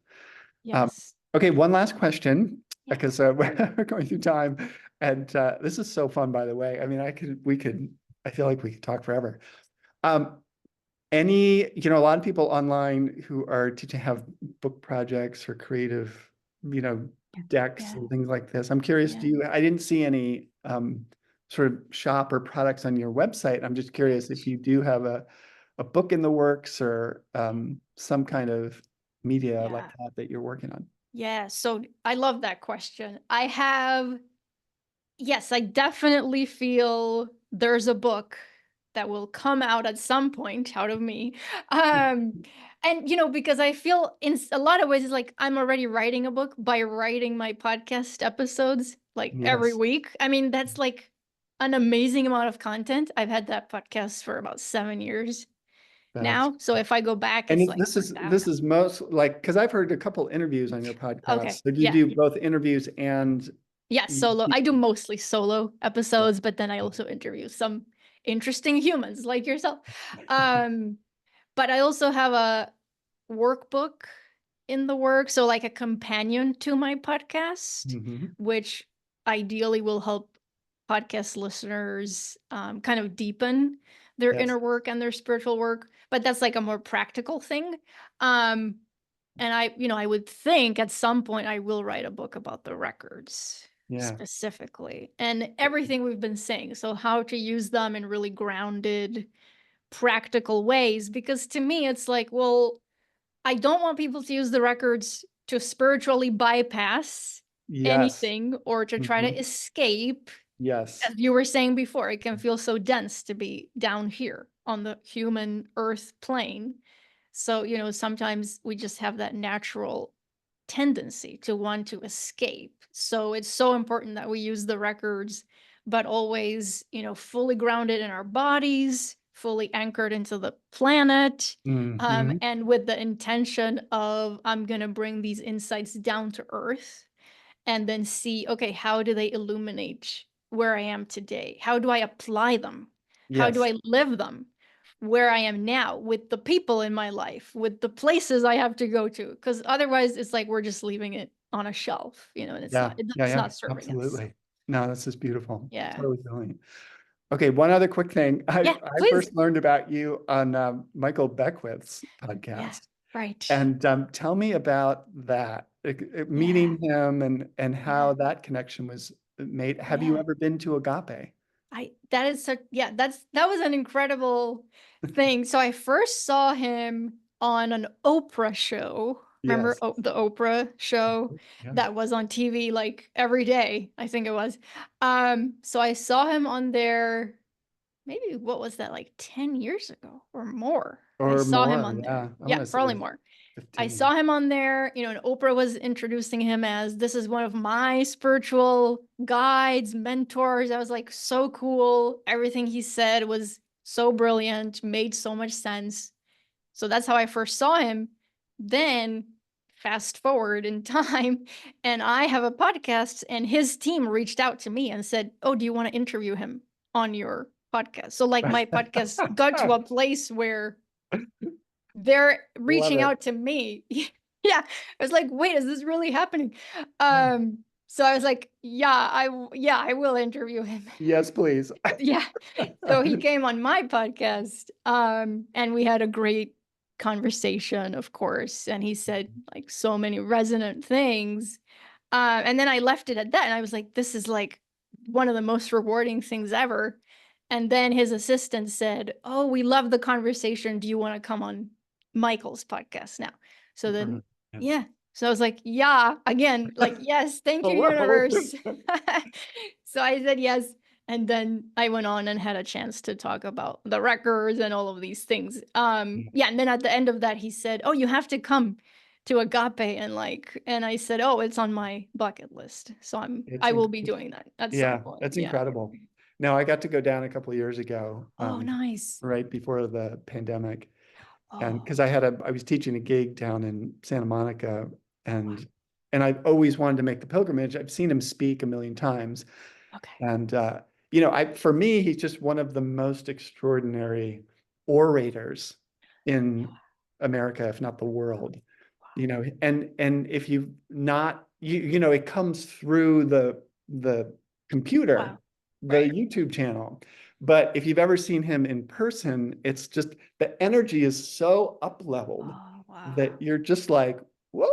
Um, Yes. okay, one last question Yeah. because we're going through time, and this is so fun, by the way. I mean, I feel like we could talk forever. Um, a lot of people online who are teaching have book projects or creative, you know, decks Yeah. and things like this. I'm curious, Yeah. I didn't see any sort of shop or products on your website. I'm just curious if Right. you do have a book in the works or some kind of media like Yeah. that you're working on. Yeah. So I love that question. Yes, I definitely feel there's a book that will come out at some point out of me. And because I feel in a lot of ways it's like I'm already writing a book by writing my podcast episodes like every Yes, week. I mean, that's like an amazing amount of content. I've had that podcast for about 7 years that's now. So if I go back, and it's like this is most like because I've heard a couple interviews on your okay. podcast. So do you Yeah. do both interviews and Yeah, you solo. I do mostly solo yeah. episodes, but then I also interview some interesting humans like yourself. Um, but I also have a workbook in the work, so like a companion to my podcast, Mhm. which ideally will help podcast listeners kind of deepen their Yes. inner work and their spiritual work. But that's like a more practical thing. Um, and I would think at some point I will write a book about the records Yeah. specifically and everything we've been saying. So how to use them in really grounded, practical ways. Because to me, it's like, well, I don't want people to use the records to spiritually bypass Yes. anything or to try to Mhm. escape. Yes. As you were saying before, it can feel so dense to be down here on the human earth plane. So, sometimes we just have that natural tendency to want to escape. So it's so important that we use the records, but always, fully grounded in our bodies, fully anchored into the planet, Mhm. and with the intention of, I'm going to bring these insights down to earth and then see, okay, how do they illuminate where I am today? How do I apply them? How do Yes. I live them where I am now with the people in my life, with the places I have to go to? Because otherwise, it's like we're just leaving it on a shelf, and it's Yeah. not, Yeah. it's Yeah. not serving us. Absolutely. No, this is beautiful. Yeah. Totally brilliant. Okay, one other quick thing. Yeah, I please. first learned about you on Michael Beckwith's Yeah. podcast. Right. And tell me about that, Yeah. meeting him and Yeah. how that connection was made. Have you Yeah. ever been to Agape? That is such, yeah, that was an incredible thing. So I first saw him on an Oprah show. Remember Yes. The Oprah show Yeah. that was on TV like every day, I think it was. So I saw him on there, maybe what was that, like 10 years ago or more. I Or saw him more. on there. Yeah. I want Yeah, to say probably more. I 15. saw him on there, and Oprah was introducing him as, this is one of my spiritual guides, mentors. I was like, so cool. Everything he said was so brilliant, made so much sense. So that's how I first saw him. Then fast forward in time, and I have a podcast, and his team reached out to me and said, oh, do you want to interview him on your podcast? So like my podcast got to a place where they're Love reaching it. out to me. Yeah. I was like, wait, is this really happening? Yeah. So I was like, yeah, I will interview him. Yes, please. Yeah. So he came on my podcast, and we had a great conversation, of course. And he said like so many resonant things. And then I left it at that. And I was like, this is like one of the most rewarding things ever. And then his assistant said, oh, we love the conversation. Do you want to come on Michael's podcast now. So then, Yeah. yeah. So I was like, yeah, again, like, yes, thank you, Hello. universe. So I said yes. And then I went on and had a chance to talk about the records and all of these things. Yeah. And then at the end of that, he said, oh, you have to come to Agape and I said, oh, it's on my bucket list. So It's I will inc- be doing that at some yeah, point. that's Yeah. incredible. No, I got to go down a couple of years ago, Oh, nice. right before the pandemic. And Oh, because I was teaching a gig down in Santa Monica, wow. and I've always wanted to make the pilgrimage. I've seen him speak a million times. Okay. And for me, he's just one of the most extraordinary orators in America, if not the world. And if you've not, it comes through the computer, Wow. the Right. YouTube channel. But if you've ever seen him in person, it's just the energy is so up leveled Oh, wow. that you're just like, whoa,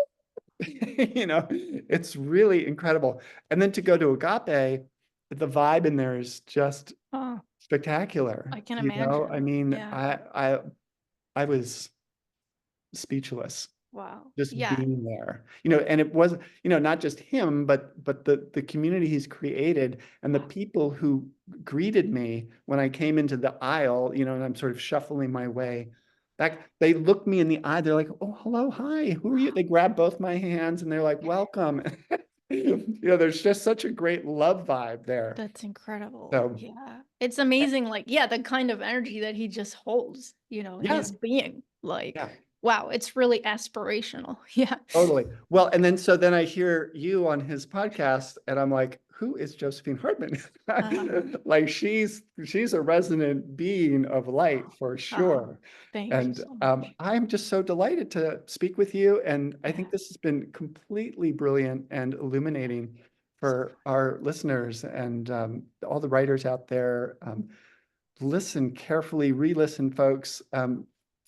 it's really incredible. And then to go to Agape, the vibe in there is just Oh, spectacular. I can I imagine. mean, Yeah. I was speechless Wow. just Yeah. being there. And it wasn't, not just him, but the community he's created and the Wow. people who greeted me when I came into the aisle, and I'm sort of shuffling my way back. They looked me in the eye. They're like, "Oh, hello, hi, who are you?" They grab both my hands and they're like, "Welcome." There's just such a great love vibe there. That's incredible. So, Yeah. It's amazing. Like, yeah, the kind of energy that he just holds, in yeah, his being. Like, yeah. wow, it's really aspirational. Yeah. Totally. Well, and then I hear you on his podcast, and I'm like, who is Josephine Hardman? Uh, Like she's a resonant being of light for oh, sure. thank you And so much. I'm just so delighted to speak with you. And I Yeah. think this has been completely brilliant and illuminating for our listeners and all the writers out there. Listen carefully, re-listen, folks.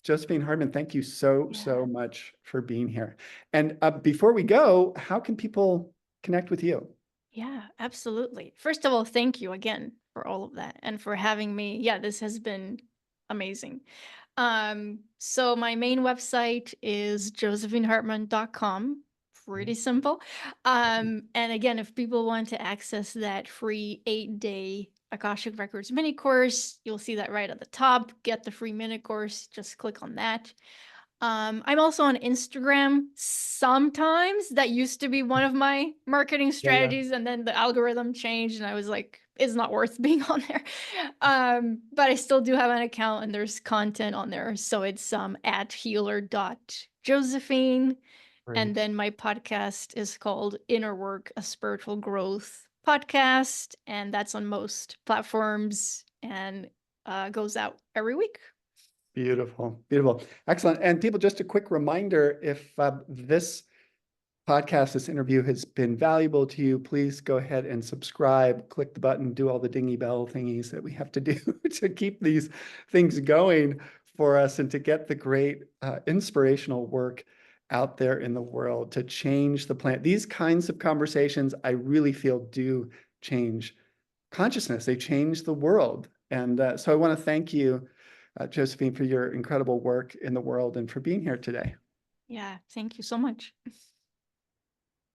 Josephine Hardman, thank you so Yeah. much for being here. And before we go, how can people connect with you? Yeah, absolutely. First of all, thank you again for all of that and for having me. Yeah, this has been amazing. So my main website is josephinehartman.com. Pretty simple. And again, if people want to access that free 8-day Akashic Records mini course, you'll see that right at the top. Get the free mini course, just click on that. I'm also on Instagram sometimes. That used to be one of my marketing Yeah, yeah. strategies, and then the algorithm changed, and I was like, it's not worth being on there. But I still do have an account, and there's content on there. So it's at healer.josephine. And Great. then my podcast is called Inner Work, a Spiritual Growth Podcast, and that's on most platforms and goes out every week. Beautiful. Beautiful. Excellent. And people, just a quick reminder, if this podcast, this interview has been valuable to you, please go ahead and subscribe, click the button, do all the dingy bell thingies that we have to do to keep these things going for us and to get the great inspirational work out there in the world to change the planet. These kinds of conversations, I really feel, do change consciousness. They change the world. And so I want to thank you, Josephine, for your incredible work in the world and for being here today. Yeah, thank you so much.